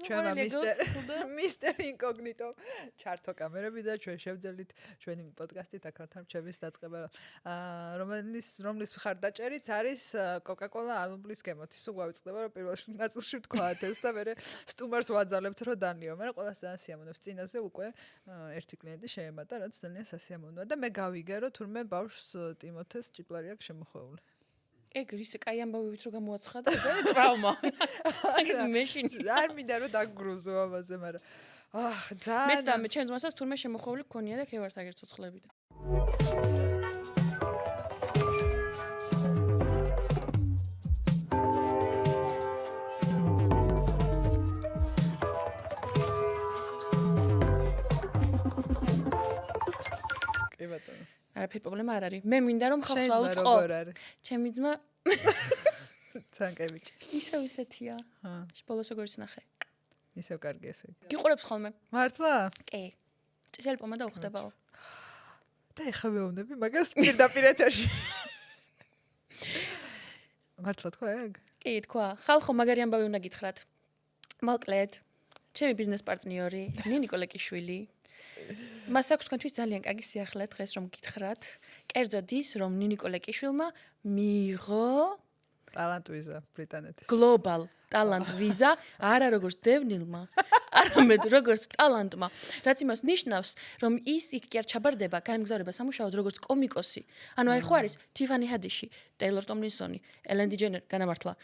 ჩვენმა მისტერ ინკოგნიტო ჩართო კამერები და ჩვენ შევძელით ჩვენი პოდკასტით აქ რჩევის დაწყება რომლის მხარდაჭერიც არის კოკა-კოლა ალუბლის გემოთი. სულ გავიწყდება რომ პირველ ნაწილში ვთქვათ ეს და მე სტუმარს ვაძალებთ რომ დანიო. მე ყველას ძალიან სიამოვნებს წინაზე უკვე ერთი კლიენტი შეემატა რაც ძალიან სასიამოვნოა და მე გავიგე რომ თურმე ბავშვს ტიმოთეს ჭიპლარი აქვს შემოხვეული. ეგ ისი კაი ამბავით რომ გამოაცხადა და ტრავმა. ეს მეშინი. არ მინდა რომ დაგგრუზო ამაზე, მაგრამ ძალიან მეც და მე ჩემს მასაც თურმე შემოხვეული გქონია და ქევართ აგერ ცოცხლები და. კი ბატონო. არაფერი პრობლემა არ არის. მე მინდა რომ ხალხს აუწყო. ჩემი ძმა ცანკევიჩი. ისეთია. ბოლოს როგორ ისნახე? ისევ კარგი ესე. გიყურებს ხოლმე? მართლა? კი. წითელი პომადა უხდებაო. და ეხა მეუბნები მაგას პირდაპირ ეთერში. მართლა თქვა ეგ? კი, თქვა. ხალხო მაგარი ამბავი უნდა გითხრათ. მოკლედ, ჩემი ბიზნეს პარტნიორი, ნინი კოლეკიშვილი. მას აქვს თქვენთვის ძალიან კარგი სიახლე დღეს რომ გითხრათ. კერძოდ ის, რომ ნინი კოლეკიშვილმა მიიღო ტალანტ ვიზა ბრიტანეთის. გლობალ ტალანტ ვიზა, არა როგორც დევნილმა, არამედ როგორც ტალანტმა. რაც იმას ნიშნავს, რომ ის იქ კი არ ჩაბარდება, გაემგზავრება სამუშაოდ როგორც კომიკოსი. ანუ აი ხო არის ტიფანი ჰადიში, ტეილორ ტომლინსონი, ელენ დიჯენერი განამართლა.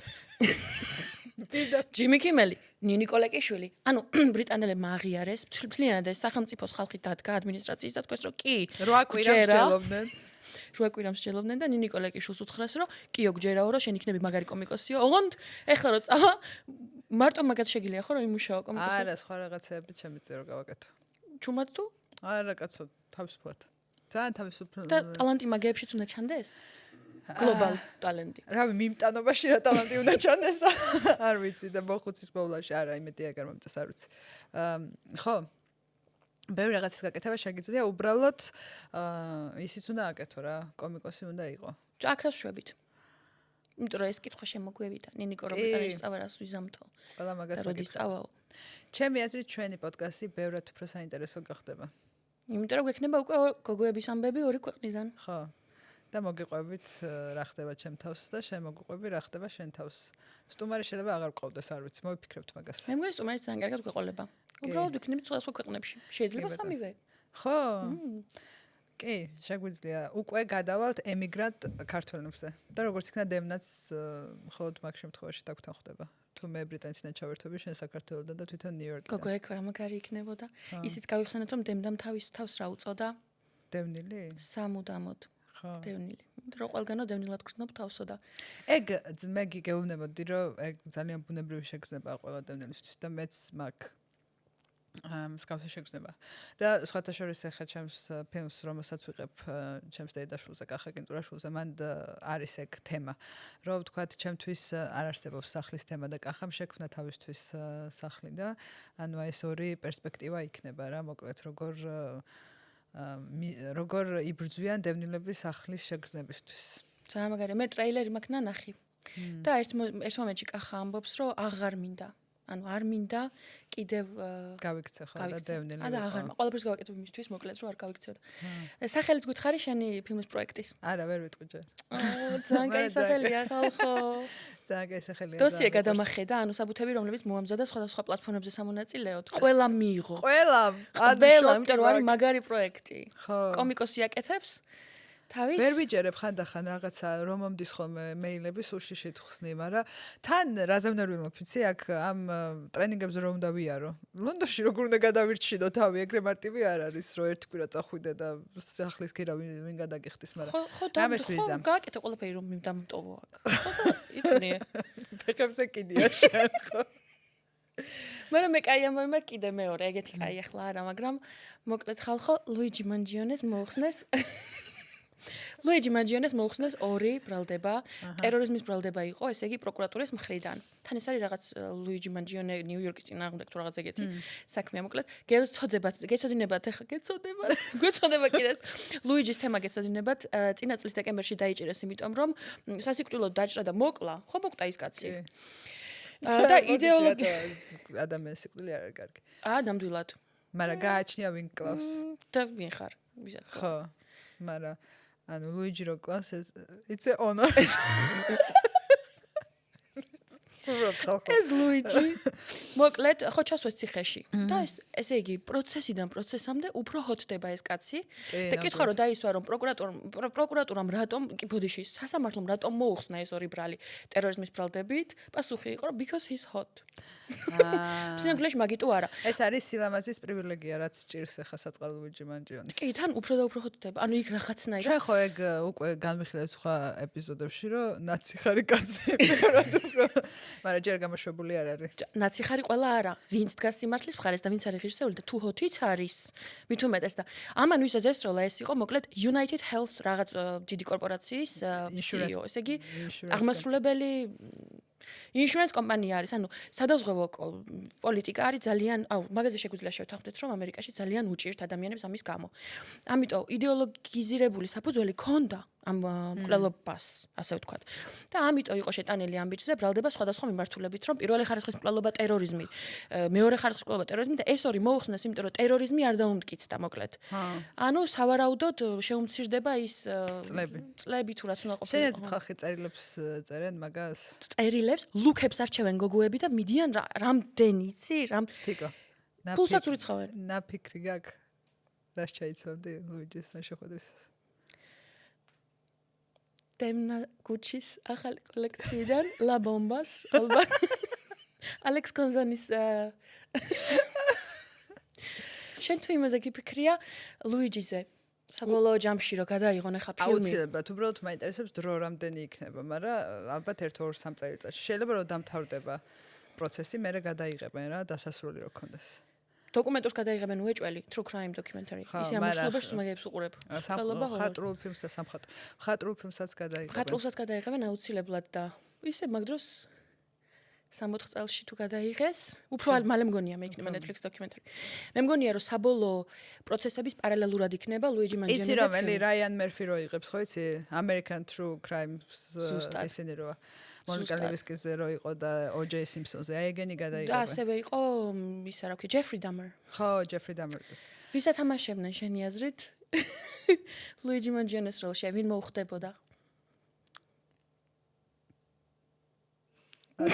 ჯიმი კიმელი, ნინი კოლეკიშვილი. ანუ ბრიტანელებმა აღიარეს, მთლიანად ეს სახელმწიფოს ხალხი დადგა ადმინისტრაციის და თქვეს რომ კი. 8 კვირას მსჯელობდნენ. 8 კვირას მსჯელობდნენ და ნინი კოლეკიშვილს უთხრეს რომ კიო გჯერაო რომ შენ იქნები მაგარი კომიკოსიო. ოღონდ ეხლა რომ წავა მარტო მაგათ შეგიძლია ხო რომ იმუშაო კომიკოსი. არა, სხვა რაღაცეები შემიძლია რომ გავაკეთო. ჩუმად თუ? არა, კაცო, თავისუფლად. ძალიან თავისუფლად. და ტალანტი მაგეებშიც უნდა ჩანდეს? გლობალ ტალენტი. რავი, მიმტანობაში რა ტალანტი უნდა ჩანდეს? არ ვიცი და მოხუცის მოვლაში არა, იმედი აგარ მომწეს არ ვიცი. ხო. ბევრი რაღაცის გაკეთება შეგიძლია, უბრალოდ ისიც უნდა აკეთო რა, კომიკოსი უნდა იყო. აკრას შვებით. იმიტომ რომ ეს კითხვა შემოგვევიდა, ნინიკო რომ ბრიტანეთში წავა რას ვიზამთო. ყველა მაგას როდის წავაო. ჩემი აზრით ჩვენი პოდკასტი ბევრად უფრო საინტერესო გახდება. იმიტომ რომ გვექნება უკვე გოგოების ამბები ორი ქვეყნიდან. ხო. და მოგიყვებით რა ხდება ჩემ თავს და შენ მოგიყვები რა ხდება შენ თავს. სტუმარი შეიძლება აღარ გყავდეს, არ ვიცი, მოვიფიქრებთ მაგას. მე მგონი სტუმარი ძალიან კარგად გვეყოლება. უბრალოდ ვიქნებით სხვადასხვა ქვეყნებში. შეიძლება სამივე. ხო. კი, შეგვიძლია. უკვე გადავალთ ემიგრანტ ქართველებზე. და როგორც იქნა დევნაც მხოლოდ მაგ შემთხვევაში თქთან ხდება. თუ მე ბრიტანეთიდან ჩავერთვები, შენ საქართველოდან და თვითონ ნიუ-იორკიდან. გოგო ეგ რა მაგარი იქნებოდა. ისიც გავიხსენეთ რომ დემდამ თავის თავს რა უწოდა? დევნილი? სამუდამოდ. დევნილი. რომ ყველგანო დევნილად გრძნობ თავსო და ეგ მე გიგეუბნებოდი რომ ეგ ძალიან ბუნებრივი შეგრძნება ყველა დევნილისთვის და მეც მაგ მსგავსი შეგრძნება. და სხვათა შორის ახლა ჩემს ფილმს რომელსაც ვიყებ ჩემს დედაშვილზე, კახა კინტურაშვილზე, მან არის ეგ თემა. რომ ვთქვათ, ჩემთვის არ არსებობს სახლის თემა და კახამ შექმნა თავისთვის სახლი და ანუ ეს ორი პერსპექტივა იქნება რა, მოკლედ როგორ იბრძვიან დევნილების სახლის შეგრძნებისთვის. ძალიან მაგარია. მე ტრეილერი მაქვს ნანახი. და ერთ მომენტში კახა ამბობს, რომ აღარ მინდა. ანუ არ მინდა კიდევ გავიქცე ხო და დევნილი. და აღარ ყველაფერს გავაკეთებ იმისთვის, მოკლედ რომ არ გავიქცეო. სახელიც გითხარი შენი ფილმის პროექტის? არა, ვერ ვიტყვი ჯერ. ძალიან კაი სახელია ხალხო. ძალიან კაი სახელია. დოსიე გადამახედა, ანუ საბუთები რომლებიც მოამზადა სხვადასხვა პლატფორმებზე სამონაწილეოდ. ყველა მიიღო. ყველა. იმიტომ რომ არის მაგარი პროექტი. ხო. კომიკოსი აკეთებს თავის ვერ ვიჯერებ ხანდახან რაღაცა რომ მომდის ხოლმე მეილები სულში შეთხვსნი, მაგრამ თან რაზე უნდა ვილნო ფიცი აქ ამ ტრენინგებზე რომ უნდა ვიარო. ლონდონში როგორ უნდა გადავირჩინო თავი, ეგრე მარტივი არ არის, რომ ერთი კვირა წახვიდე და სახლის ქირა ვინ გადაგიხდის, მაგრამ რამეს ვიზამ. ხო, გააკეთე ყველაფერი რომ მიმდამტოვო აქ. ხო და იცნიე. ფეხებზე კიდია შენ ხო. მაგრამ მე კაი ამბავი კიდე მეორე, ეგეთი კაი ახლა არა, მაგრამ მოკლედ ხალხო ლუიჯი მანჯიონეს მოუხსნეს ლუიჯი მანჯიონეს მოუხსნეს ორი ბრალდება, ტერორიზმის ბრალდება იყო, ესე იგი პროკურატურის მხრიდან. თან ეს არის რაღაც ლუიჯი მანჯიონე ნიუ-იორკის წინააღმდეგ თუ რაღაც ეგეთი საქმეა, მოკლედ. გეცოდინებათ ახლა, გეცოდება კიდეც. ლუიჯის თემა გეცოდინებათ, წინა წლის დეკემბერში დაიჭირეს, იმიტომ რომ სასიკვდილოდ დაჭრა და მოკლა. ხო მოკლა ის კაცი. და იდეოლოგია ადამიანის სიკვდილი არ არის კარგი. ნამდვილად. მაგრამ გააჩნია ვინ კლავს. და ვინ ხარ? ვისაც ხო. ხო. მაგრამ ანუ ლუიჯი რო კლავს it's an honor. ეს ლუიჯი მოკლედ ხო ჩასვეს ციხეში და ესე იგი პროცესიდან პროცესამდე უფრო ჰოთდება ეს კაცი და კითხა რომ დაისვა რომ პროკურატურამ რატომ კი ბოდიში სასამართლომ რატომ მოუხსნა ეს ორი ბრალი ტერორიზმის ბრალდებით პასუხი იყო რომ because he's hot სინამდვილეში მაგი თუ არა ეს არის სილამაზის პრივილეგია რაც ჭირს ახლა საწყალ ლუიჯი მანჯიონის კი თან უფრო და უფრო ჰოთდება ანუ იქ რაღაცნაირად ჩვენ ხო ეგ უკვე განვიხილეთ სხვა ეპიზოდებში რომ ნაცი ხარი კაცები რა უფრო მაგრამ ჯერ გამოშვებული არ არის. ნაცი ხარი ყველა არა. ვინც დგას სიმართლის მხარეს და ვინც არის ღირსეული და თუ ჰოთიც არის, მით უმეტეს და ამან ვისაც ესროლა ეს იყო მოკლედ United Health რაღაც დიდი კორპორაციის CEO. ესე იგი აღმასრულებელი insurance კომპანია არის. ანუ სადაზღვევო პოლიტიკა არის ძალიან, მაგაზე შეგვიძლია შევთანხმდეთ, რომ ამერიკაში ძალიან უჭირთ ადამიანებს ამის გამო. ამიტომ იდეოლოგიზირებული საფუძველი ქონდა ამ მკვლელობას, ასე ვთქვათ. და ამიტომ იყო შეტანილი ამ ბიჭზე ბრალდება სხვადასხვა მიმართულებით, რომ პირველი ხარისხის მკვლელობა ტერორიზმი, მეორე ხარისხის მკვლელობა ტერორიზმი და ეს ორი მოუხსნეს, იმიტომ რომ ტერორიზმი არ დაუმტკიცდა მოკლედ. ანუ სავარაუდოდ შეუმცირდება ის წლები თუ რაც უნდა ყოფილიყო. შეიძლება ხალხი წერილებს წერენ მაგას? წერილებს, ლუკებს არჩევენ გოგოები და მიდიან რამდენი იცი? თიკო. ფულსაც ურიცხავენ. ნაფიქრი გაქვს. რას ჩაიცვამდი ლუიჯის შეხვედრისას? Demna Gucci-s ახალი კოლექციიდან La Bombas ალბათ Alex Gonzanis შენ თუ იმაზე გიფიქრია ლუიჯიზე საბოლოო ჯამში რო გადაიღონ ახლა ფილმი აუცილებლად უბრალოდ მაინტერესებს დრო რამდენი იქნება მაგრამ ალბათ 1-2 წელიწადში შეიძლება რომ დამთავრდება პროცესი მერე გადაიღებენ რა დასასრული რო ქონდეს დოკუმენტურს გადაიღებენ უეჭველი true crime documentary ისე ამასობაში სუმაგებს უყურებ ხატრულ ფილმს და ხატრულ ფილმსაც გადაიღებენ ხატრულსაც გადაიღებენ აუცილებლად და ისე მაგ დროს 64 წელში თუ გადაიღეს უფრო მალე მგონია მე იქნება Netflix documentary მე მგონია რომ საბოლოო პროცესების პარალელურად იქნება ლუიჯი მანჯიონეზე იცი რომ ელი რაიან მერფი რო იღებს ხო იცი American True Crimes ისინი როა მონიკა ლევისკიზე რო იყო და O.J. Simpson-ზე აი ეგენი გადაიღება და ასევე იყო ისა რა ქვია Jeffrey Dahmer ხო Jeffrey Dahmer ვის ათამაშებდნენ შენი აზრით ლუიჯი მანჯიონეს როლში ვინ მოუხდებოდა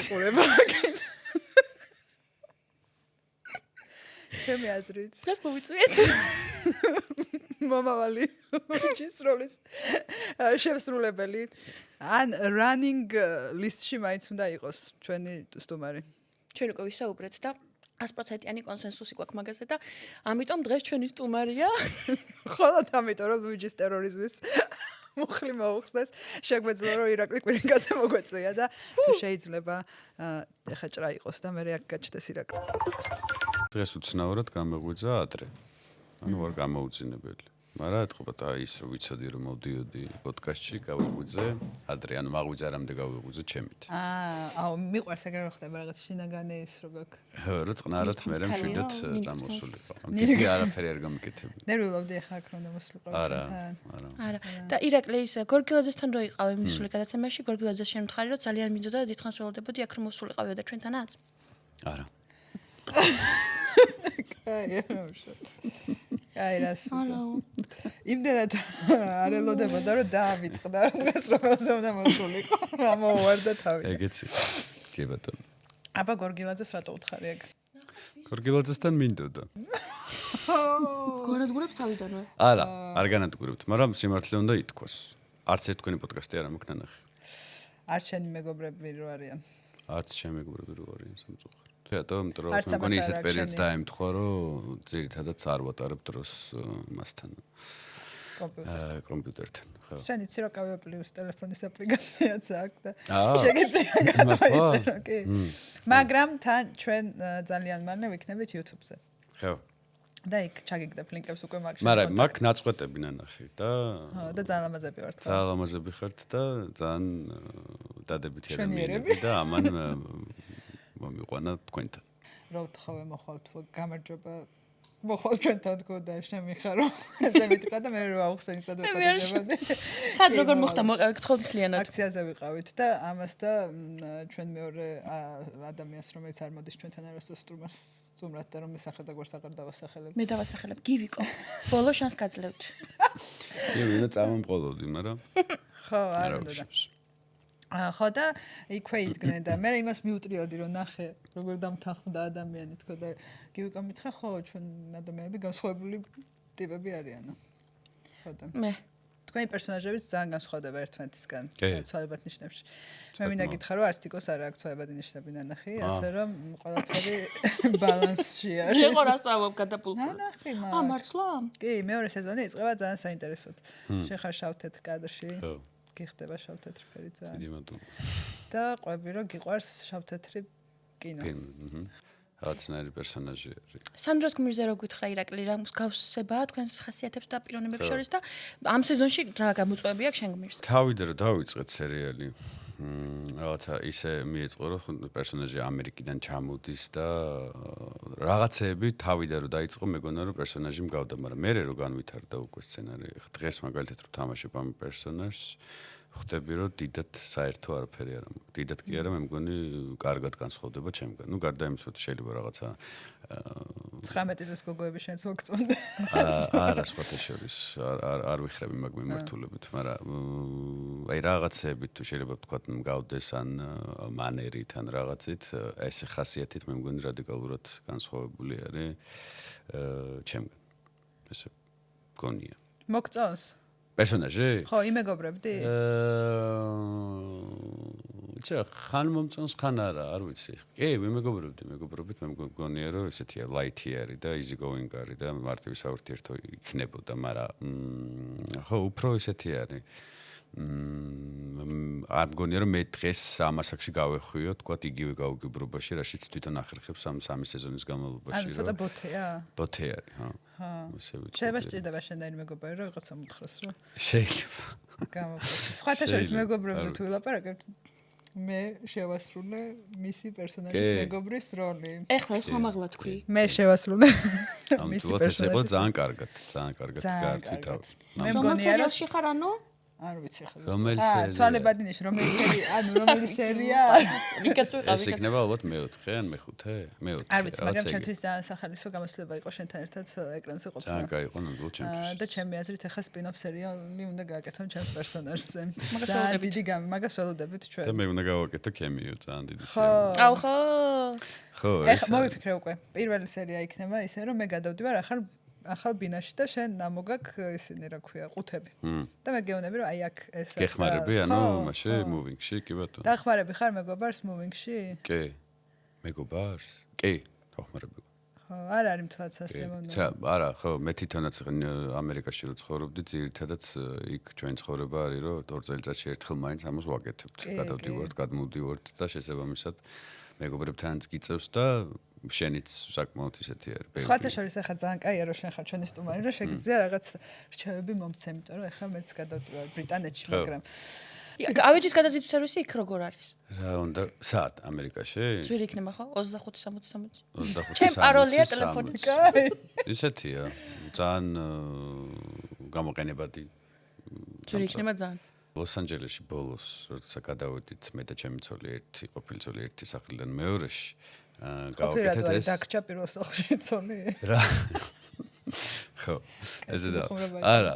ყურება ჩემი აზრით დღეს მოვიწვიეთ მომავალი ლუიჯის როლის შემსრულებელი ან running list-ში მაინც უნდა იყოს ჩვენი სტუმარი ჩვენ უკვე ვისაუბრეთ და 100%-იანი კონსენსუსი გვაქვს მაგაზე და ამიტომ დღეს ჩვენი სტუმარია ხოლოდ ამიტომ რომ ლუიჯის ტერორიზმის მუხლი მოუხსნეს შეგვეძლო რომ ირაკლი კვირინკაძე მოგვეწვია და თუ შეიძლება ეხა ჭრა იყოს და მე აქ გაჩნდეს ირაკლი დღეს უცნაურად გამეღვიძა ადრე ანუ არ გამოუძინებელი მაგრამ ეთყობა ის რომ ვიცოდი რომ მოვდიოდი პოდკასტში გავიღვიძე ადრე ანუ მაღვიძა რამდე გავიღვიძე ჩემით აუ მიყვარს ეგრე რო ხდება რაღაც შინაგანი ის რო გაქვს რო წყნარად მე მშვიდად წამოსულიყო ამიტომ არაფერი არ გამიკეთებია ნერვიულობდი ახლა აქ რომ მოსულიყო არა და ირაკლი ის გორგილაძესთან რო იყავი მისული გადაცემაში გორგილაძეს შემთხარი რომ ძალიან მინდოდა დიდხანს ველოდებოდი აქ რომ მოსულიყავი და ჩვენთანაც არა აი რას იმდენად არ ელოდებოდა რომ დაავიწყდა რომ დღეს რომელზე უნდა მოსულიყო ამოვარდა თავი ეგეცი კი ბატონო აბა გორგილაძეს რატო უთხარი ეგ გორგილაძესთან მინდოდა განადგურებს თავიდანვე არა არ განადგურებთ მაგრამ სიმართლე უნდა ითქვას არც ერთ თქვენი პოდკასტი არ ამქნა ნახე არ შენი მეგობრები რო არიან არც ჩემი მეგობრები რო არიან სამწუხაროდ თეატრომ დროს მგონი ისეთ პერიოდს დაემთხვა რომ ძირითადად არ ვატარებ დროს მასთან კომპიუტერთან ხო შენ იცი რომ კავე პლუს ტელეფონის აპლიკაციაც აქვს და შეგიძლია გამოიწერო კი მაგრამ თან ჩვენ ძალიან მალე ვიქნებით YouTube-ზე ხო და იქ ჩაგიგდებ ლინკებს უკვე მაგ მაგრამ მაგ ნაწყვეტები ნანახი და და ძალიან ლამაზები ვართ ძალიან ლამაზები ხართ და ძალიან დადებითი ადამიანები და ამან მომიყვანა თქვენთან. რა ვთხოვე მოხალთ გამარჯობა მოხვალ ჩვენთან თქოდა შემიხარო ესე მითხრა და მე რა ახსენი სად ვეყოდებოდი სად როგორ მოხდა გთხოვთ მთლიანად აქციაზე ვიყავით და ამას და ჩვენ მეორე ადამიანს რომელიც არ მოდის ჩვენთან არასდროს სტუმრად და რომ ისახა და გვერდს აღარ დავასახელებ მე დავასახელებ გივიკო ბოლო შანს გაძლევთ მე წამომყოლოდი მაგრამ ხო არ უნდა ხო და იქვე იდგნენ და მე იმას მიუტრიოდი რომ ნახე როგორ დამთანხმდა ადამიანი თქო და გივიკო მითხრა ხო ჩვენ ადამიანები განსხვავებული ტიპები არიანო ხო და მე თქვენი პერსონაჟებიც ძალიან განსხვავდება ერთმანეთისგან ცვალებად ნიშნებში მე მინდა გითხრა რომ არტიკოს არ აქვს ცვალებად ნიშნები ნანახი ასე რომ ყველაფერი ბალანსში არის შეხო რა სწავლობ გადაპულტული ნანახი მართლა კი მეორე სეზონი იწყება ძალიან საინტერესოდ შეხარ შავ-თეთრ კადრში გიხდება შავ-თეთრი ფერი ძალიან და ყვები რომ გიყვარს შავ-თეთრი კინო რაღაცნაირი პერსონაჟი არის. სანდროს გმირზე რო გითხრა ირაკლი რა მსგავსებაა თქვენს ხასიათებს და პიროვნებებს შორის და ამ სეზონში რა გამოწვევები აქვს შენ გმირს? თავიდან რომ დავიწყეთ სერიალი რაღაცა ისე მიეწყო რომ პერსონაჟი ამერიკიდან ჩამოდის და რაღაცეები თავიდან რომ დაიწყო მეგონა რომ პერსონაჟი მგავდა, მაგრამ მე რო განვითარდა უკვე სცენარი. დღეს მაგალითად რო თამაშობ ამ პერსონაჟს ხვდები რომ დიდად საერთო არაფერი არ მაქვს. დიდად კი არა, მე მგონი კარგად განსხვავდება ჩემგან. ნუ გარდა იმისა, რომ შეიძლება რაღაცა 19 წლის გოგოები შენც მოგწონდა. არა, სხვათა შორის არ ვიხრები მაგ მიმართულებით, მაგრამ აი რაღაცეებით თუ შეიძლება ვთქვათ მგავდეს ან მანერით ან რაღაცით, ესე ხასიათით მე მგონი რადიკალურად განსხვავებული არის ჩემგან. ესე გონია. მოგწონს? პერსონაჟი? ხო, იმეგობრებდი? ხან მომწონს, ხან არა, არ ვიცი. კი, ვიმეგობრებდი, მეგობრობით, მე მგონია რომ ესეთია light-ი არის და easy going არის და მარტივი საურთიერთო იქნებოდა, მაგრამ ხო, უფრო ესეთი არის. არ მგონია რომ მე დღეს ამასაკში გავეხვიო, თქვათ იგივე გაუგებრობაში, რაშიც თვითონ ახერხებს ამ სამი სეზონის განმავლობაში, რომ ცოტა ბოთეა? ბოთე არის, ხო. ხო. შეიძლება სჭირდება შენდაინი მეგობარი რომ რაღაცა მუთხროს რომ შეიძლება. გამოყვეს. სხვათა შორის მეგობრებზე თუ ვილაპარაკებთ მე შევასრულე მისი პერსონაჟის მეგობრის როლი. ეხლა ეს ხომაღლა თქვი. მე შევასრულე მისი პერსონაჟი. ძალიან კარგად გაარკვითავ. მე მგონია რომ შეხარ ანუ არ ვიცი ხა. რომელი სერია? ცვალებადინიში, რომელი სერია? ვიკაც ვიყავი. ეს იქნება ალბათ მე-4 ან მე-5? მე-4. არ ვიცი, მაგრამ ჩემთვის ძალიან სახალისო გამოცდილება იყო შენთან ერთად ეკრანზე ყოფნა. ძალიან კაი იყო ნამდვილად ჩემთვის. და ჩემი აზრით ახლა სპინ-ოფ სერიალი უნდა გააკეთონ ჩემს პერსონაჟზე. ძალიან დიდი მაგას ველოდებით ჩვენ. და მე უნდა გავაკეთო კემიო, ძალიან დიდი სერია. აუ ხო. ხო, ეხლა მოვიფიქრე უკვე. პირველი სერია იქნება ისე რომ მე გადავდივარ ახალ ბინაში და შენ ნამოგაკ ისინი რა ქვია ყუთები. და მე გეუბნები რომ აი აქ ეს გეხმარები ანუ მაშე მუვინგში კი ბატონო. დახმარები ხარ მეგობარს მუვინგში? კი. მეგობარს? კი, დახმარები. ხო, არ არის მთლად სასიამოვნო. არა, ხო, მე თვითონაც ამერიკაში რო ცხოვრობდი, ძირითადად იქ ჩვენი ცხოვრება არის რომ 2 წელიწადში ერთხელ მაინც ამას ვაკეთებთ. გადავდივართ, გადმოვდივართ და შესაბამისად მეგობრებთანაც გიწევს და შენიც საკმაოდ ისეთი არის. სხვათა შორის ახლა ძალიან კაია რომ შენ ხარ ჩვენი სტუმარი რომ შეგიძლია რაღაც რჩევები მომცე, იმიტომ რომ ახლა მეც გადავდივარ ბრიტანეთში, მაგრამ ავეჯის გადაზიდვის სერვისი იქ როგორ არის? რა უნდა, სად ამერიკაში? ძვირი იქნება ხო? 25-60. 25-60. ჩემ პაროლია ტელეფონში. კაი. ისეთია. ძალიან გამოყენებადი. ძვირი იქნება ძალიან. ლოს-ანჯელესში ბოლოს, როცა გადავედით მე და ჩემი ცოლი ერთი ყოფილი ცოლი ერთი სახლიდან მეორეში, გავაკეთეთ ეს. დაგჭა პირველ სახლში ცოლი. რა. ხო. ესე და არა,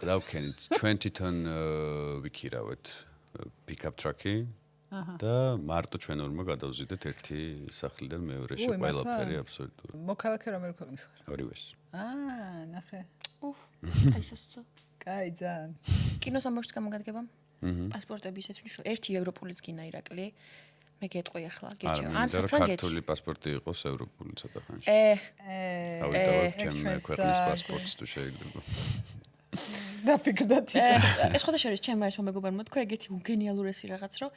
რა ვქენით? ჩვენ თვითონ ვიქირავეთ pick-up truck-ი და მარტო ჩვენ ორმა გადავზიდეთ ერთი სახლიდან მეორეში ყველაფერი აბსოლუტურად. მოქალაქე რომელი ქვეყნის ხარ? ორივეს. ნახე. უფ, კაი სასწო. კაი ძალიან. კინოსამოშიც გამოგადგება? პასპორტები ისეთ მნიშვნელოვანი. ერთი ევროპულიც გინა ირაკლი. მე გეტყვი ახლა, გიჩვენ. ან საფრანგეთი. ქართული პასპორტი იყოს ევროპული ცოტა ხანში. დავიტოვებ ჩემ ქვეყნის პასპორტს თუ შეიძლება. დაფიქრდათ. ეს ხოდა შორის ჩემ ერთმა მეგობარმა თქვა ეგეთი გენიალურესი რაღაც, რომ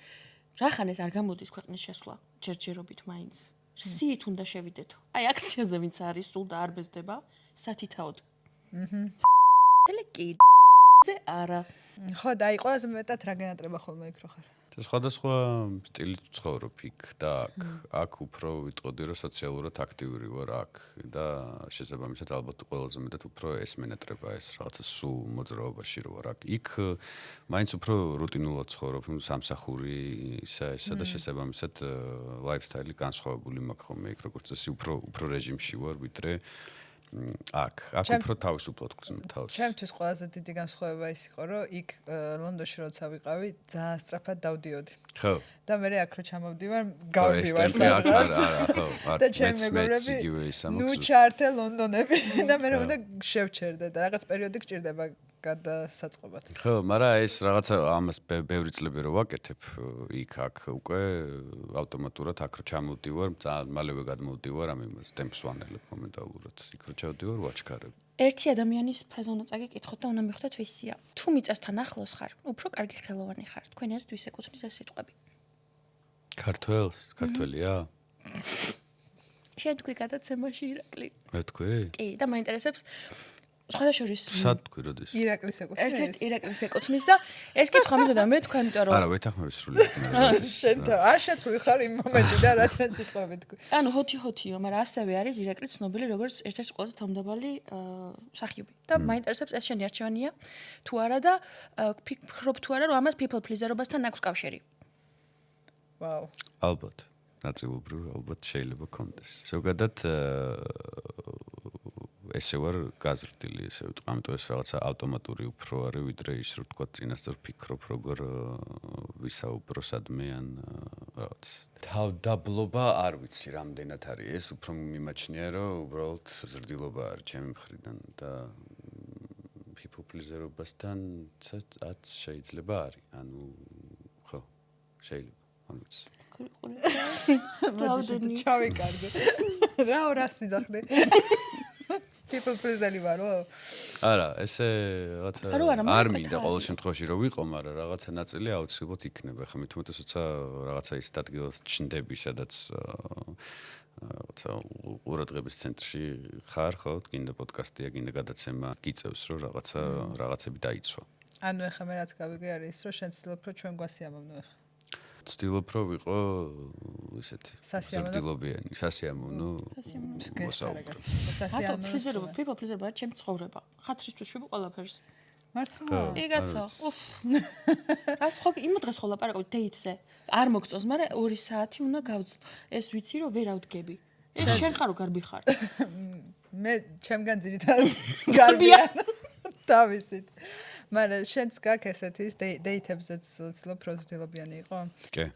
რახანეს არ გამოდის ქვეყნის შესვლა ჯერჯერობით მაინც. სიით უნდა შევიდეთო. აი აქციაზე ვინც არის სულ და არ ბეზდება, სათითაოდ. ელეკი ზე არა. ხო და აი ყველაზე მეტად რა განატრება ხოლმე იქ რო ხარ. სხვადასხვა სტილით ცხოვრობ იქ და აქ უფრო ვიტყოდი რომ სოციალურად აქტიური ვარ აქ და შესაბამისად ალბათ ყველაზე მეტად უფრო ესმენატრება ეს რაღაცა სულ მოძრაობაში რო ვარ აქ. იქ მაინც უფრო რუტინულად ცხოვრობ, სამსახური ესა და შესაბამისად ლაიფსტაილი განსხვავებული მაქვს ხოლმე იქ როგორც წესი უფრო რეჟიმში ვარ ვიდრე აქ უფრო თავისუფლად გრძნობ თავს. ჩემთვის ყველაზე დიდი განსხვავება ის იყო, რომ იქ ლონდონში როცა ვიყავი, ძალიან სწრაფად დავდიოდი. ხო. და მე აქ რო ჩამოვდივარ, გავდივარ სადღაც. და ჩემი მეგობრები ნუ ჩართე ლონდონები და მე უნდა შევჩერდე და რაღაც პერიოდი გჭირდება გადასაწყობად. ხო, მაგრამ ეს რაღაცა ამას ბევრი წლები რო ვაკეთებ იქ აქ უკვე ავტომატურად აქ რო ჩამოვდივარ, ძალიან მალევე გადმოვდივარ ამ იმას ტემპს ვანელებ მომენტალურად. იქ რო ჩავდივარ, ვაჩქარებ. ერთი ადამიანის ფრაზონა წაგიკითხოთ და უნდა მიხვდეთ ვისია. თუ მიწასთან ახლოს ხარ, უფრო კარგი ხელოვანი ხარ. თქვენი აზრით ვის ეკუთვნის ეს სიტყვები? ქართველია? შენ თქვი გადაცემაში ირაკლი. მე თქვი? კი, და მაინტერესებს სხვადასხვის სად თქვი როდის? ირაკლის ეკუთვნის. ერთ-ერთ ირაკლის ეკუთვნის და ეს კითხვა მინდოდა მე თქვა, იმიტომ რომ არა, ვეთანხმები სრულიად. შენ არ შეცვლი ხარ იმ მომენტიდან, რაც მე სიტყვები თქვი. ანუ ჰოთიო, მაგრამ ასევე არის ირაკლი ცნობილი როგორც ერთ-ერთი ყველაზე თავმდაბალი მსახიობი. და მაინტერესებს ეს შენი არჩევანია თუ არა და ფიქრობ თუ არა რომ ამას people pleaser-ობასთან აქვს კავშირი. ვაუ. ალბათ. ნაწილობრივ ალბათ შეიძლება კონდეს. ზოგადად ესე ვარ გაზრდილი, ესე ვიტყვი, ამიტომ ეს რაღაცა ავტომატური უფრო არის, ვიდრე ის რო თქვა წინასწარ ვფიქრობ, როგორ ვისაუბრო სადმე ან რაღაც. თავდაბლობა არ ვიცი, რამდენად არის ეს, უფრო მიმაჩნია, რომ უბრალოდ ზრდილობა არის ჩემი მხრიდან და people pleaser-ობასთან შეიძლება არის. ანუ ხო, შეიძლება, არ ვიცი. დავდენი. ჩავიკარგე. რა სიძახდე? people pleaser-ი ვარო? არა, ესე რაღაცა არ მინდა ყოველ შემთხვევაში რომ ვიყო, მაგრამ რაღაცა ნაწილი აუცილებლად იქნება. ხა მithumetes როცა რაღაცა ის ადგილას ჩნდები, სადაც რაღაცა ყურადღების ცენტრში ხარ, ხო, გინდა პოდკასტია, გინდა გადაცემა, გიწევს რომ რაღაცები დაიცვა. ანუ ეხლა მე რაც გავიგე არის ის, რომ შენ ცდილობ რომ ჩვენ გვასიამოვნო ეხლა. ცდილობ რომ ვიყო ისეთი ზრდილობიანი, სასიამოვნო მოსაუბრო. სასიამოვნო. people pleaser-ობა ჩემ ცხოვრება. ხათრისთვის შვები ყველაფერს. მართლა? იგაცო. რას ხო იმ დღეს ხო ლაპარაკობ დეიტზე. არ მოგწონს, მაგრამ 2 საათი უნდა გავძლო. ეს ვიცი რომ ვერ ავდგები. ეს შენ ხარო გარბი ხარ. მე ჩემგან ძირითადად გარბია. დავისით. მაგრამ შენც გაქვს ესეთი დეიტებზეც ცდილობ პროზიტილობიანი იყო? კი.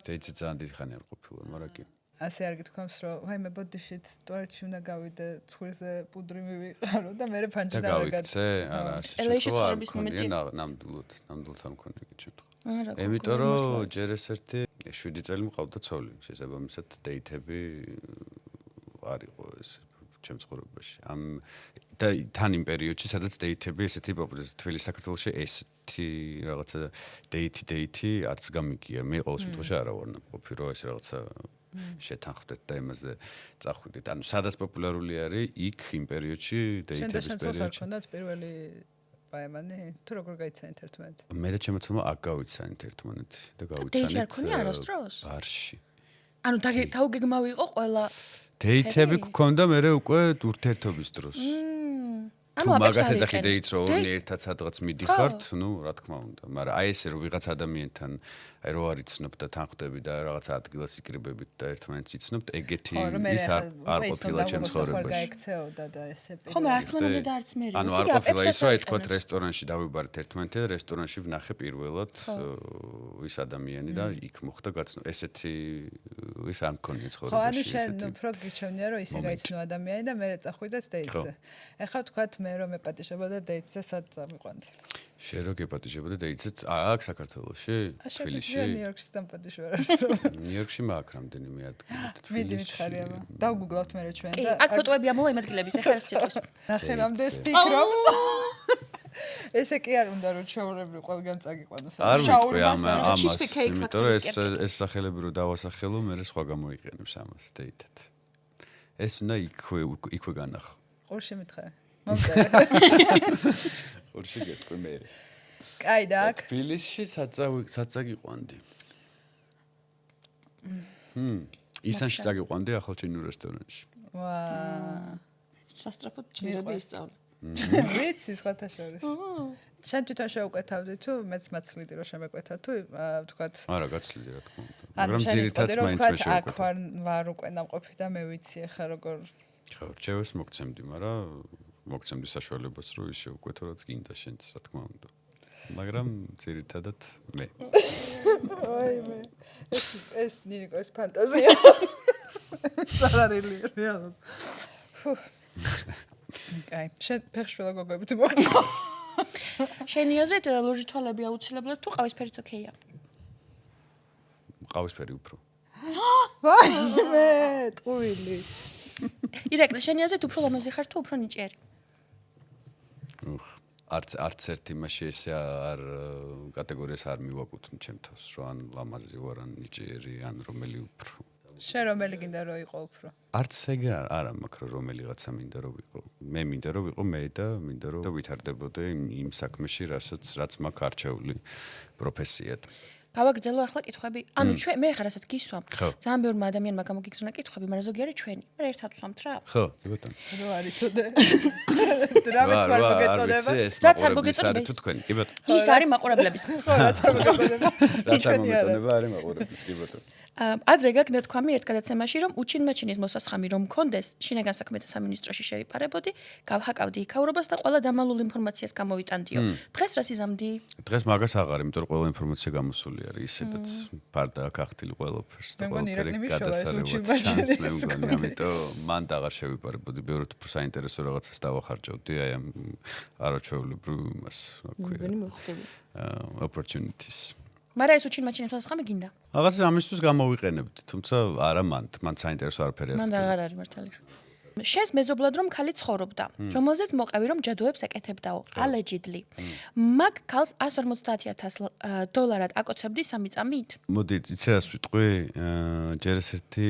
დეიტზე ძალიან დიდი ხანი არ ყოფილა, მაგრამ კი. ასე არ გითქვამს, რომ ვაიმე ბოდიშით ტუალეტში უნდა გავიდე, ცხვირზე პუდრი მივიყარო და მე ფანჯი დავაგაცე. არა, შეიძლება მომენტი. ნამდვილად არ მქონია ეგეთ შემთხვევა. იმიტომ რომ ჯერ ეს ერთი 7 წელი მყავდა ცოლი, შესაბამისად დეიტები არ იყო ეს ჩემ ცხოვრებაში. და თან იმ პერიოდში, სადაც დეიტები ესეთი თბილი საქართველოში ესეთი რაღაცა დეიტი არც გამიგია. მე ყოველ შემთხვევაში არა ვარ ნაყოფი, რომ ეს რაღაცა შეთანხმდეთ და იმაზე წახვიდეთ. ანუ სადაც პოპულარული არის, იქ იმ პერიოდში დეიტების პერიოდში. შენ გქონდათ პირველი ბაემანი? თუ როგორ გაიცანით ერთმანეთი? მე და ჩემო ცოლმა აქ გავიცანით ერთმანეთი და გავიცანით. დეიტი არ ქონია არასდროს? ბარში. ანუ დაუგეგმავი იყო ყველა დეიტები გქონდა მე უკვე ურთიერთობის დროს. თუ მაგას ეძახი დეიტს რომ ორი ერთად სადღაც მიდიხართ, ნუ რა თქმა უნდა, მაგრამ აი ესე რომ ვიღაც ადამიანთან აი რო არიცნობ და თანხდები და რაღაც ადგილას იკრიბებით და ერთმანეთს იცნობთ, ეგეთი ის არ ყოფილა ჩემ ცხოვრებაში. გაიქცეოდა და ესე პირველი. ხო, მაგრამ ერთმანეთზე და არც მე. ანუ არ ყოფილა ის რომ ეთქვათ რესტორანში დავიბარეთ ერთმანეთთან, რესტორანში ვნახე პირველად ის ადამიანი და იქ მოხდა გაცნობა. ესეთი ის არ მქონია ცხოვრებაში. ხო, ანუ შენ უფრო გიჩვენია რომ ისე გაიცნო ადამიანი და მე წახვიდეთ დეიტზე. ეხლა ვთქვათ მე რომ ეპატიჟებოდა დეიტზე სად წამიყვანდი? შენ რო გეპატიჟებოდა დეიტზე აქ საქართველოში? თბილისში? ნიუ-იორკში დამპატიჟე ვარ არასდროს. ნიუ-იორკში მაქვს რამდენიმე ადგილი. მიდი მითხარი აბა. დავგუგლავთ მე ჩვენ და აქ ფოტოები ამოვა იმ ადგილების ეხლა ეს სიტყვის. ნახე რამდენს ფიქრობს. ესე კი არ უნდა რომ ჩაურები ყველგან წაგიყვანოს. არ ვიტყვი ამას, იმიტომ რომ ეს სახელები რო დავასახელო, მე სხვა გამოიყენებს ამას დეიტად. ეს უნდა იქვე განახო. ყურში მითხარი. მომწერე. ყურში გეტყვი მე. კაი და აქ თბილისში საწაგიყვანდი. ისანში წაგიყვანდი ახალჩინურ რესტორანში. ვა სასტრაფოდ ჭირები ისწავლე. ვიცი სხვათა შორის. შენ თვითონ შეუკვეთავდი თუ მეც მაცლიდი რომ შემეკვეთა თუ ვთქვათ არა, გაცლიდი რა თქმა უნდა. მაგრამ ძირითადად მაინც მე აქ შევკვეთა. ვარ უკვე ნამყოფი და მე ვიცი ახლა როგორ ხო, რჩევებს მოგცემდი, მაგრამ მოგცემდი საშუალებას რომ ის შეუკვეთო რაც გინდა შენც რა თქმა უნდა. მაგრამ ძირითადად მე. ვაიმე. ეს ნინიკოს ფანტაზია. სარარილი რეალურად. კაი, შენ ფეხშულა გოგოებით მოგწო. შენი აზრით ლურჯი თვალები აუცილებლად თუ ყავისფერიც ოკეია? ყავისფერი უფრო. ვაიმე, ტყუილი. ირაკლი, შენი აზრით უფრო ლამაზი ხარ თუ უფრო ნიჭიერი? არც ერთ იმაში ესე არ კატეგორიას არ მივაკუთვნი ჩემ თავს, რომ ან ლამაზი ვარ, ან ნიჭიერი, ან რომელი უფრო. შენ რომელი გინდა რომ იყო უფრო? არც ეგ არა მაქვს რომ რომელიღაცა მინდა რომ ვიყო. მე მინდა რომ ვიყო მე და მინდა რომ ვითარდებოდე იმ საქმეში, რაც მაქვს არჩეული პროფესიად. გავაგრძელო ახლა კითხვები. ანუ მე ხარ რასაც გისვამ. ხო. ძალიან ბევრმა ადამიანმა გამოგიგზავნა კითხვები, მაგრამ ზოგიერთი ჩვენი. მე ერთად ვსვამთ რა. ხო, კი ბატონო. რო არიწოდე. დრამეთ ვარ მოგეწოდება. რაც არ მოგეწოდება თუ თქვენი, კი ბატონო. ის არის მაყურებლების. ხო, რაც არ მოგეწოდება. რაც არ მომეწონება არის მაყურებლის, კი ბატონო. ადრე გაგნათ თქვამი ერთ გადაცემაში რომ უჩინმაჩინის მოსასხამი რომ მქონდეს, შინაგან საქმეთა სამინისტროში შევიპარებოდი, გავჰაკავდი იქაურობას და ყველა დამალულ ინფორმაციას გამოვიტანდიო. დღეს რა სიზამდი? დღეს მაგას აღარ, იმიტომ რომ ყველა ინფორმაცია გამოსული არის, ისედაც ფარდა აქ ახთილი ყველაფერს და ყველაფერი გადასარევად ჩანს, მე მგონი, ამიტომ მანდ აღარ შევიპარებოდი, ბევრად უფრო საინტერესო რაღაცას დავახარჯავდი, აი ამ არაჩვეულებრივ იმას, მგონი მოხდები. opportunities. მაგრამ ეს უჩინმაჩინის მოსასხამი გინდა? რაღაცა ამისთვის გამოვიყენებდი, თუმცა არა მან საინტერესო არაფერი არ მან აღარ არის მართალი. შენს მეზობლად რომ ხალი ცხოვრობდა, რომელზეც მოყევი რომ ჯადოებს ეკეთებდაო, allegedly. მაგ ქალს $150,000 აკოცებდი 3 წამით? მოდი, იცი რას ვიტყვი? ჯერ ერთი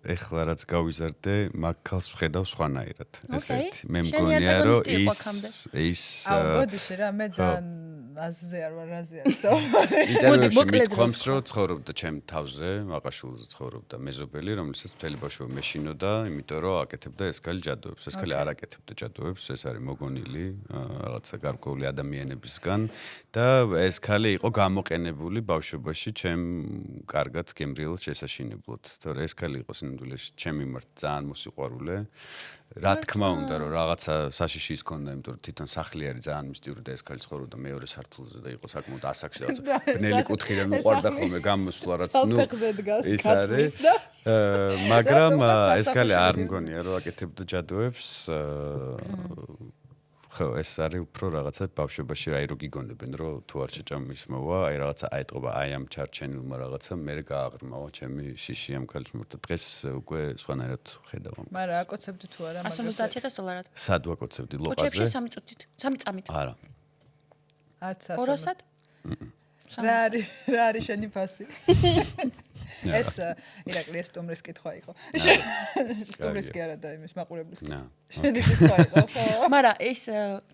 ეხლა რაც გავიზარდე, მაგ ქალს ვხედავ სხვანაირად. ეს ერთი. მე მგონია რომ ის ბოდიში რა, მე ძალიან აზზე არ ვარ, რაზე არ საუბარი. ინტერვიუში მithქვამს, რომ ცხოვრობდა ჩემ თავზე, მაყაშვილზე ცხოვრობდა მეზობელი, რომელსაც მთელი ბავშვობა მეშინოდა, იმიტომ რომ აკეთებდა ეს ქალი ჯადოებს. ეს ქალი არ აკეთებდა ჯადოებს, ეს არის მოგონილი რაღაცა გარკვეული ადამიანებისგან და ეს ქალი იყო გამოყენებული ბავშვობაში ჩემ კარგად გემრიელ შესაშინებლად. თორე ეს ქალი იყო სინამდვილეში ჩემ მიმართ ძალიან მოსიყვარულე. რა თქმა უნდა, რომ რაღაცა საშიში ის ქონდა, იმიტომ რომ თვითონ სახლი არის ძალიან მისტიური და ეს ქალი ცხოვრობდა მეორე სართულზე და იყო საკმაოდ ასაკში რაღაცა ბნელი კუთხიდან უყარდა ხოლმე გამოსვლა, რაც ის არის. მაგრამ ეს ქალი არ მგონია რომ აკეთებდა ჯადოებს. ხო, ეს არის უფრო რაღაცა ბავშვობაში რა ირო გიგონებენ, რომ თუ არ შეჭამის მოვა, აი რაღაცა აეტყობა აი ამ ჩარჩენილმა რაღაცა, მე გააღრმავა ჩემი შიში ამ ქალის მიმართ. დღეს უკვე სხვანაირად ხედავ ამ. მაგრამ აკოცებდი თუ არა მაგას? $150,000. სად ვაკოცებდი ლოყაზე? ოჩებში 3 წუთით, 3 წამით. არა. არც 200-ად? რა არის შენი ფასი? ეს ირაკლი ეს სტუმრის კითხვა იყო. სტუმრის კი არა და იმის მაყურებლის. შენი კითხვა იყო. მაგრამ ეს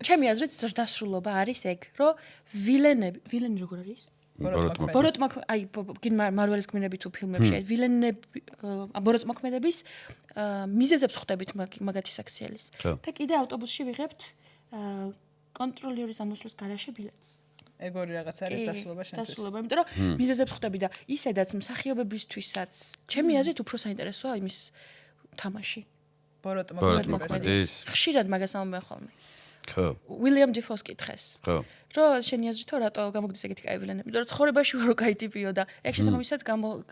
ჩემი აზრით ზრდასრულობა არის ეგ, რომ ვილენი როგორ არის? ბოროტმოქმედები, აი მარველის გმირები თუ ფილმებში, ვილენები ბოროტმოქმედების მიზეზებს ხვდებით მაგათი საქციელის. და კიდე ავტობუსში ვიღებთ კონტროლიორის ამოსვლის გარაშე ბილეთს. ეგორი რაღაც არის დასრულება შენთვის. დასრულება, იმიტომ რომ მიზეზებს ხვდები და ისედაც მსახიობებისთვისაც ჩემი აზრით უფრო საინტერესოა იმის თამაში. ბოროტმოქმედის. ხშირად მაგას ამბობენ ხოლმე. ხო. უილიამ დიფოს კითხეს. ხო. რომ შენი აზრით რატო გამოგდის ეგეთი კაი ვილენები? იმიტომ რომ ცხოვრებაში ვარო კაი ტიპიო და ეგ შესაბამისად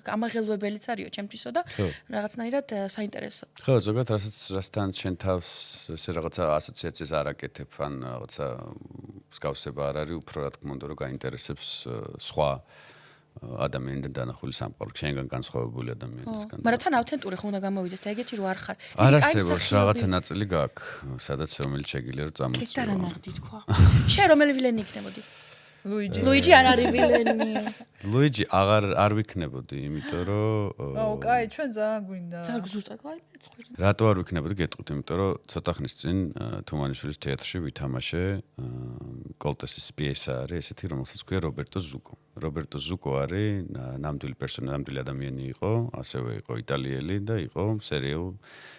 გამაღელვებელიც არისო ჩემთვისო და რაღაცნაირად საინტერესო. ხო, ზოგადად რასთან შენ თავს ესე რაღაცა ასოციაციას არ აკეთებ, ან რაღაცა მსგავსება არ არის, უფრო რა თქმა უნდა რომ გაინტერესებს სხვა ადამიანიდან დანახული სამყარო, შენგან განსხვავებული ადამიანისგან. მაგრამ თან ავთენტური ხო უნდა გამოვიდეს და ეგეთი რო არ ხარ. არ არსებობს რაღაცა ნაწილი გაქვს, სადაც რომელიც შეგიძლია რომ წამოწიო. ეს რა ნახდი თქვა. შენ რომელი ვილენი იქნებოდი? ლუიჯი არ არის ვილენი. ლუიჯი არ ვიქნებოდი, იმიტომ რომ აუ, კაი, ჩვენ ძალიან გვინდა. ძალიან ზუსტად ვაი მეცხვირი. რატო არ ვიქნებოდი გეტყვით, იმიტომ რომ ცოტა ხნის წინ თუმანიშვილის თეატრში ვითამაშე კოლტესის პიესა არის ესეთი, რომელსაც ქვია რობერტო ზუკო. რობერტო ზუკო არის ნამდვილი პერსონაჟი, ნამდვილი ადამიანი იყო, ასევე იყო იტალიელი და იყო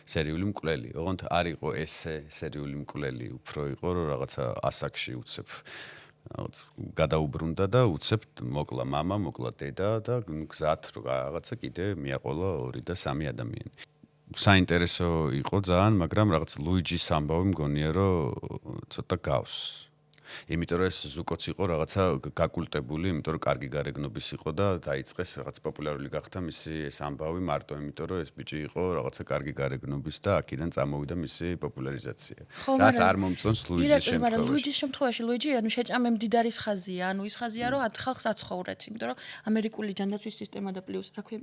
სერიული მკვლელი. ოღონდ არ იყო ესე სერიული მკვლელი, უფრო იყო რომ რაღაცა ასაკში უცებ გადაუბრუნდა და უცებ მოკლა მამა, მოკლა დედა და გზად რომ რაღაცა კიდე მიაყოლა 2 და 3 ადამიანი. საინტერესო იყო ძალიან, მაგრამ რაღაც ლუიჯის ამბავი მგონია რომ ცოტა გავს. იმიტომ რომ ეს ზუკოც იყო რაღაცა გაკულტებული, იმიტომ რომ კარგი გარეგნობის იყო და დაიწყეს რაღაც პოპულარული გახდა მისი ეს ამბავი მარტო, იმიტომ რომ ეს ბიჭი იყო რაღაცა კარგი გარეგნობის და აქედან წამოვიდა მისი პოპულარიზაცია. რაც არ მომწონს ლუიჯის შემთხვევაში. მაგრამ ლუიჯის შემთხვევაში ლუიჯი ანუ შეჭამე მდიდარის ხაზია, ანუ ის ხაზია რომ ხალხს აცხოვრეთ, იმიტომ რომ ამერიკული ჯანდაცვის სისტემა და პლუს რა ქვია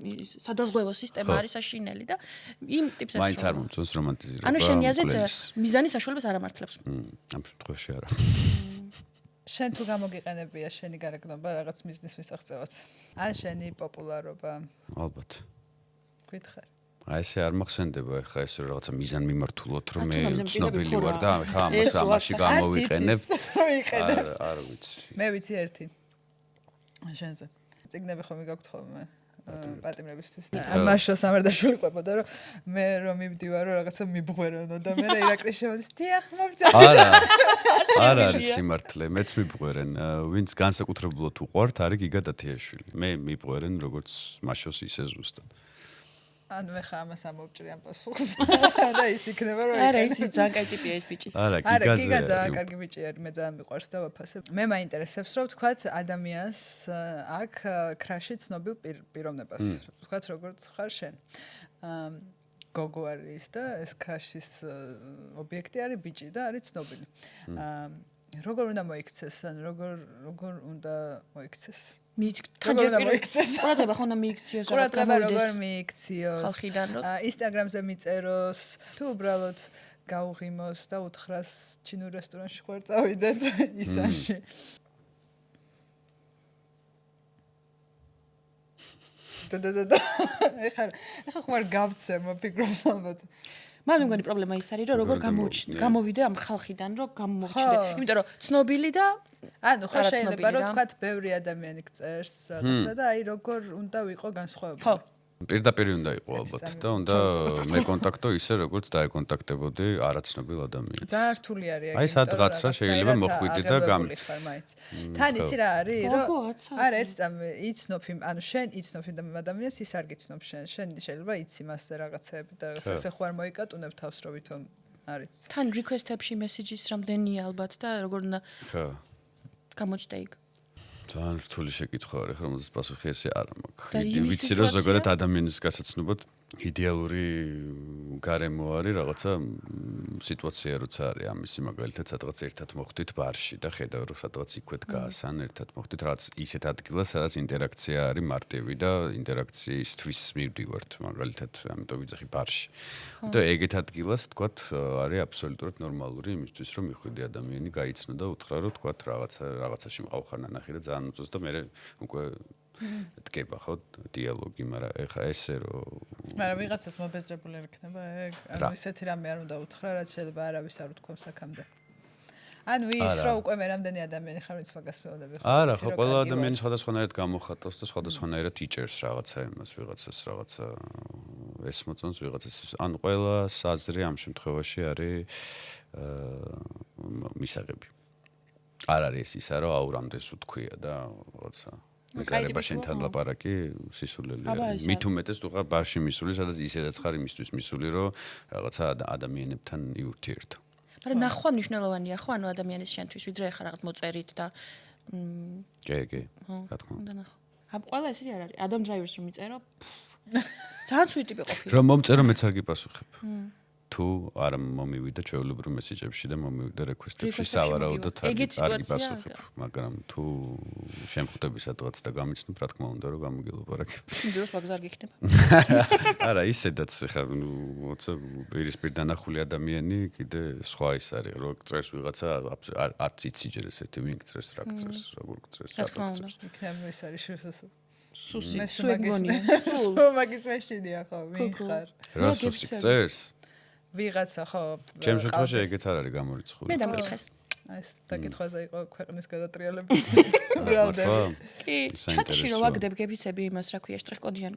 სადაზღვევო სისტემა არის საშინელი და იმ ტიპს ეს მაინც არ მომწონს რომანტიზირება. ანუ შენი აზრით მიზანის საშუალებას არ ამართლებს. ამ შემთხვევაში არა. შენ თუ გამოგიყენებია შენი გარეგნობა რაღაც მიზნის მისაღწევად? ან შენი პოპულარობა? ალბათ. გითხარ. აი ესე არ მახსენდება ეხა ეს რაღაცა მიზანმიმართულოთ რომ მე ცნობილი ვარ და ხა ამაში გამოვიყენებ. არ ვიცი. მე ვიცი ერთი. შენზე. ციგნები ხომ მიგაქვთ ხოლმე? პატიმრებისთვის და ამაშო სამარდაშვილი ყვებოდა რომ მე რომ მივდივარ რომ რაღაცა მიბღვერანო და მე ირაკლი შემოდის დიახ მომწა არ არის სიმართლე მეც მიბღვერენ ვინც განსაკუთრებულად უყვართ არის გიგა დათიაშვილი მე მიბღვერენ როგორც მაშოს ისე ზუსტად ანუ ეხა ამას ამოვჭრი ამ პასუხს და ის იქნება რომ არა ის ძალიან კაი ტიპია ეს ბიჭი არა გიგა ძალიან კარგი ბიჭი არის მე ძალიან მიყვარს და ვაფასებ მე მაინტერესებს რომ თქვათ ადამიანს აქ ქრაში ცნობილ პიროვნებას თქვათ როგორც ხარ შენ გოგო არის და ეს ქრაშის ობიექტი არის ბიჭი და არის ცნობილი როგორ უნდა მოიქცეს ან როგორ უნდა მოიქცეს ყურადღება ხომ უნდა მიიქციოს რაღაც გამოვიდეს როგორ მიიქციოს ხალხიდან რომ ინსტაგრამზე მიწეროს თუ უბრალოდ გაუღიმოს და უთხრას ჩინურ რესტორანში ხوار წავიდეთ ისაში და ეხლა ხوار გავცე მოფიქრობს ალბათ მაგრამ მგონი პრობლემა ის არის რომ როგორ გამოვიდე ამ ხალხიდან რომ გამოჩნდე იმიტომ რომ ცნობილი და ანუ ხო შეიძლება რომ თქვათ ბევრი ადამიანი გწერს რაღაცა და აი როგორ უნდა ვიყო განსხვავებული ხო პირდაპირ უნდა იყო ალბათ და უნდა მეკონტაქტო ისე როგორც დაეკონტაქტებოდი არაცნობილ ადამიანს. ძალიან რთული არის აი სადღაც რა შეიძლება მოხვიდი და თან იცი რა არის რომ არა ერთ იცნობ ანუ შენ იცნობ ადამიანს ის არ გიცნობ შენ შეიძლება იცი მასზე რაღაცები და ესე ხო არ მოიკატუნებ თავს რომ ვითომ არის თან რეკვესტებში მესიჯის რამდენია ალბათ და როგორ უნდა ხო გამოჩნდა იქ ძალიან რთული შეკითხვა არის, რომელზეც პასუხი ესე არ მაქვს. ვიცი რომ ზოგადად ადამიანის გასაცნობად იდეალური გარემო არის რაღაცა სიტუაცია როცა არის ამისი მაგალითად სადღაც ერთად მოხვდით ბარში და ხედავ რომ სადღაც იქვე დგას ან ერთად მოხვდით რაღაც ისეთ ადგილას სადაც ინტერაქცია არის მარტივი და ინტერაქციისთვის მივდივართ მაგალითად ამიტომ ვიძახი ბარში. და ეგეთ ადგილას თქვათ არის აბსოლუტურად ნორმალური იმისთვის რომ მიხვიდი ადამიანი გაიცნო და უთხრა რომ თქვათ რაღაცაში მყავხარ ნანახი და ძალიან უწევს და მე უკვე დგება ხო დიალოგი, მაგრამ ეხა ესე რომ მაგრამ ვიღაცას მობეზრებული იქნება ეგ, ანუ ისეთი რამე არ უნდა უთხრა, რაც შეიძლება არავის არ უთქვამს აქამდე. ანუ ის რომ უკვე მე რამდენი ადამიანი ხარ ვინც მაგას მეუბნები ხო? არა, ხო ყველა ადამიანი სხვადასხვანაირად გამოხატავს და სხვადასხვანაირად იჭერს რაღაცა იმას, ვიღაცას რაღაცა ეს მოწონს, ვიღაცას ანუ ყველა საზრი ამ შემთხვევაში არის მისაღები. არ არის ისა რომ აუ რამდენს უთქვია და რაღაცა მეზარება შენთან ლაპარაკი სისულელი არის. მით უმეტეს თუ ხარ ბარში მისული, სადაც ისედაც ხარ იმისთვის მისული, რომ რაღაცა ადამიანებთან იურთიერთა. მაგრამ ნახვა მნიშვნელოვანია ხო, ანუ ადამიანის შენთვის, ვიდრე ახლა რაღაც მოწერით და კი, რა თქმა უნდა. ამ ყველა ესეთი არ არის. ადამ დრაივერს რომ მიწერო, ძალიან სვიტი ყოფილი. რომ მომწერო მეც არ გიპასუხებ. თუ არ მომივიდა ჩვეულებრივ მესიჯებში და მომივიდა რეკვესტებში Request-ებში სავარაუდოდ მოგივიდა. ეგეთი არ სიტუაცია გიპასუხებ, მაგრამ თუ შემხვდები სადღაც და გამიცნობ, რა თქმა უნდა, რომ გამოგილაპარაკებ. დროს ვაგზარ გიქნება. არა, ისედაც ხა მოცა პირისპირ დანახული ადამიანი კიდე სხვა ის არის, რომ წერს ვიღაცა არც იცი ჯერ ესეთი ვინ გწერს, რა გწერს, როგორ გწერს, რა თქმა უნდა. იქნება ეს არის სუსი, მე სუეგონია. მაგის მეშინია ხო, ვინ ხარ? რა სუსი გწერს? ვიღაცა ხო. ჩემ შემთხვევაში ეგეც არ არის გამორიცხული. მე დამკითხეს. ეს დაკითხვაზე იყო ქვეყნის გადატრიალების მართლა? ბრალდები. კი, ჩატში რომ ვაგდებ გეფისები იმას, რა ქვია, შტრიხ-კოდიან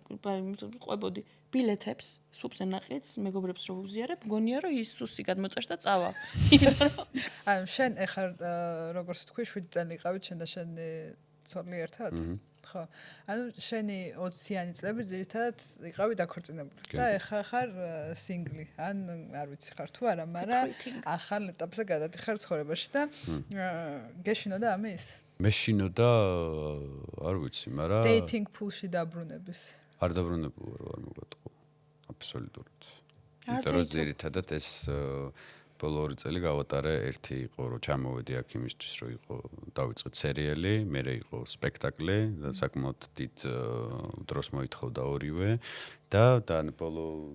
ყვებოდი ბილეთებს, სუპზე ნახეთს, მეგობრებს რო უზიარებ, მგონია რომ ის სუსი გადმოწერს და წავა. ანუ შენ ეხარ როგორც თქვი 7 წელი იყავით შენ და შენი ცოლი ერთად? ხო. ანუ შენი 20-იანი წლები ძირითადად იყავი დაქორწინებული და ეხა ხარ სინგლი. ან არ ვიცი ხარ თუ არა, მაგრამ ახალ ეტაპზე გადადიხარ ცხოვრებაში და გეშინოდა ამის? მეშინოდა არ ვიცი, მაგრამ Dating pool-ში დაბრუნების. არ დაბრუნებულა რომ არ მოგატყო. აბსოლუტურად. იმიტომ რომ ძირითადად ეს ბოლო 2 წელი გავატარე, ერთი იყო რომ ჩამოვედი აქ იმისთვის რომ იყო დავიწყე სერიალი, მერე იყო სპექტაკლი და საკმაოდ დიდ დროს მოითხოვდა ორივე და ბოლო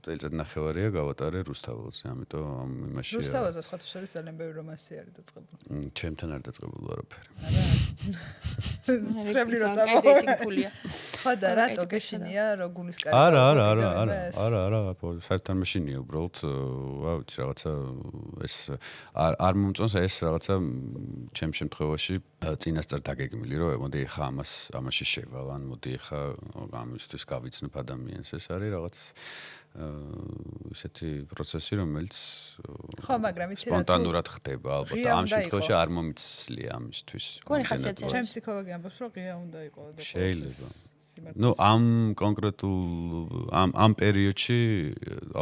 წელიწად ნახევარია გავატარე რუსთაველზე, ამიტომ ამ იმაში რუსთაველზე სხვათა შორის ძალიან ბევრი რომანსი არის დაწყებული. ჩემთან არ დაწყებული არაფერი. ცრემლი რო წამოვიდა. ხო და რატო გეშინია რო გულის კარი? არა, საერთოდ მეშინია უბრალოდ, რა ვიცი, რაღაცა ეს არ მომწონს ეს რაღაცა ჩემ შემთხვევაში წინასწარ დაგეგმილი რომ მოდი ხა ამაში შევალ, ან მოდი ხა ამისთვის გავიცნობ ადამიანს, ეს არის რაღაც ისეთი პროცესი, რომელიც ხო, მაგრამ იცი რა სპონტანურად ხდება, ალბათ ამ შემთხვევაში არ მომიცლია ამისთვის. გონი ხასიათია. ჩემ ფსიქოლოგი ამბობს რომ ღია უნდა იყოს და შეიძლება. ნუ ამ კონკრეტულ ამ პერიოდში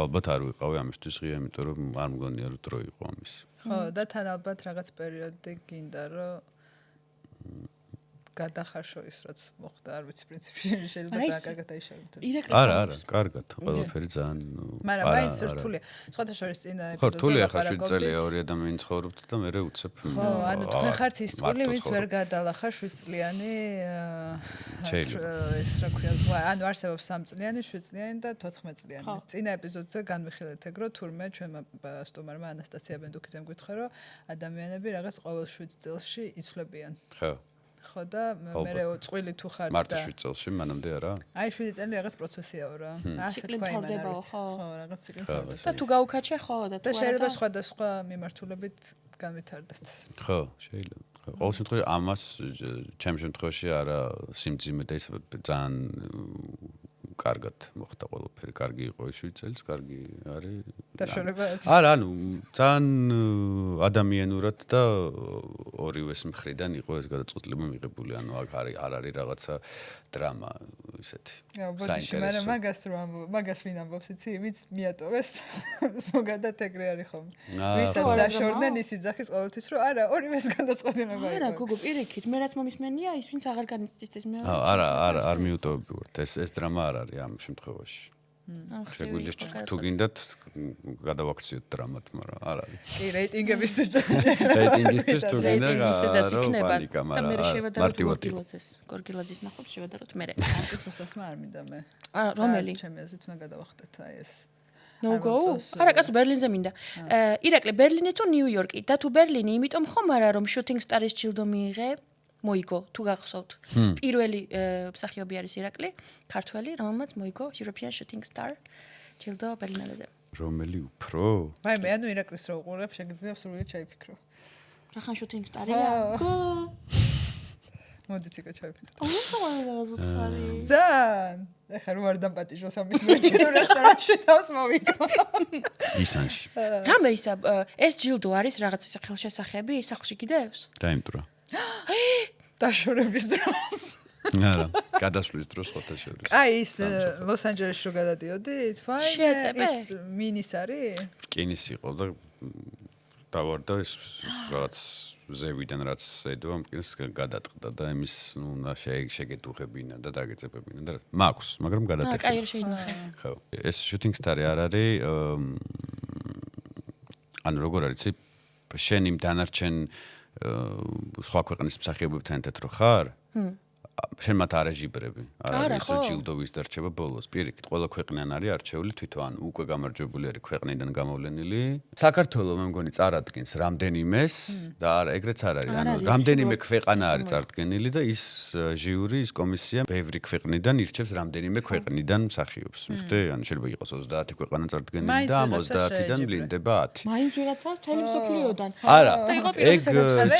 ალბათ არ ვიყავი ამისთვის ღია, იმიტომ რომ არ მგონია რომ დრო იყო ამის. ხო, და თან ალბათ რაღაც პერიოდი გინდა რომ გადახარშო ის რაც მოხდა, არ ვიცი პრინციპში შეიძლება ძალიან კარგად აიშალოთ. არა, კარგად, ყველაფერი ძალიან მაგრამ მაინც რთულია. სხვათა შორის წინა ხო, რთულია ხა 7 წელია ორი ადამიანი ცხოვრობთ და მე უცებ. ხო, ანუ თქვენ ხართ ის წული, ვინც ვერ გადალახა 7 წლიანი ეს რა ქვია, ანუ არსებობს 3 წლიანი, 7 წლიანი და 14 წლიანი. წინა ეპიზოდზე განვიხილეთ ეგ რომ თურმე ჩვენმა სტუმარმა ანასტასია ბენდუკიძემ გითხრა რომ ადამიანები რაღაც ყოველ 7 წელში იცვლებიან. ხო. ხო და მე წვილი თუ ხარ და მარტო 7 წელში მანამდე არა? აი 7 წელი რაღაც პროცესიაო რა. ასე თქვა იმენა. ხო, რაღაც ციკლი ხდება. და თუ გაუქაჩე ხო და თუ და შეიძლება სხვადასხვა მიმართულებით განვითარდეთ. ხო, შეიძლება. ყოველ შემთხვევაში ამას ჩემ შემთხვევაში არა სიმძიმე და ის ძალიან კარგად მოხდა ყველაფერი. კარგი იყო ეს 7 წელს, კარგი არის. დაშორებაც. არა, ანუ ძალიან ადამიანურად და ორივეს მხრიდან იყო ეს გადაწყვეტილება მიღებული. ანუ აქ არ არის რაღაცა დრამა ისეთი. ბოდიში, მაგრამ მაგას ვინ ამბობს, იცი, ვინც მიატოვეს ზოგადად ეგრე არის ხომ. ვისაც დაშორდნენ ის იძახის ყოველთვის რომ არა, ორივეს გადაწყვეტილება იყო. არა, გოგო, პირიქით, მე რაც მომისმენია, ის ვინც აღარ განიცდის მე. არა, არ მიუტოვებდი ვარ. ეს დრამა არ არის ამ შემთხვევაში. შეგვიძლია თუ გინდათ გადავაქციოთ დრამად, მაგრამ არ არის. კი, რეიტინგებისთვის რეიტინგისთვის თუ გინდა პანიკა, მაგრამ მარტივად იყო. გორგილაძის ნახობს შევადაროთ მე. კითხოსდასმა არ მინდა მე. რომელი? ჩემი აზრით უნდა გადავახტეთ აი ეს. No go. არა, კაცო, ბერლინზე მინდა. ირაკლი, ბერლინი თუ ნიუ-იორკი? და თუ ბერლინი, იმიტომ ხომ არა რომ შუთინგ სტარის ჯილდო მიიღე? მოიგო, თუ გახსოვთ. პირველი მსახიობი არის ირაკლი, ქართველი, რომელმაც მოიგო European Shooting Star ჯილდო ბერლინელეზე. რომელი უფრო? ვაი, მე ანუ ირაკლის რო უყურებ, შეგიძლია სრულად ჩაიფიქრო. რახან Shooting Star-ია? მოდით იქა ჩაიფიქროთ. უცხოელი. ძალიან. ეხლა რო არ დამპატიჟოს ამის მერჩინო რესტორანში თავს მოვიკო. ისანში. რამე ისა ეს ჯილდო არის რაღაც ხელშესახები, სახლში კიდევს? დაიმტრა. დაშორების დროს. არა, გადასვლის დროს ხოთა შორის. აი ის ლოს-ანჯელესში რო გადადიოდი, თვაი ის მინის არის? რკინის იყო და დავარდა ეს რაღაც ზევიდან რაც ედო ამკინეს გადატყდა და იმის ნუ უნდა შეგეთუხებინა და დაგეწებებინა და მაქვს, მაგრამ გადატეხა. კაი შეიძლება. ხო. ეს shooting star-ი არ არის ანუ როგორ არის შენ იმ დანარჩენ სხვა ქვეყნის მსახიობებთან ერთად რო ხარ? შენ მათ არ აჯიბრები. არ არის რომ ჯილდოვის დარჩება ბოლოს. პირიქით, ყველა ქვეყნიდან არის არჩეული თვითონ უკვე გამარჯვებული არის ქვეყნიდან გამოვლენილი. საქართველოს მე მგონი წარადგენს რამდენიმეს და ეგრეც არ არის. ანუ რამდენიმე ქვეყანა არის წარდგენილი და ის ჟიური, ის კომისია ბევრი ქვეყნიდან ირჩევს რამდენიმე ქვეყნიდან მსახიობს. მიხვდი? ანუ შეიძლება იყოს 30 ქვეყანა წარდგენილი და ამ 30-დან ვლინდება 10. მაინც ვიღაცას მთელი მსოფლიოდან. არა, ეგ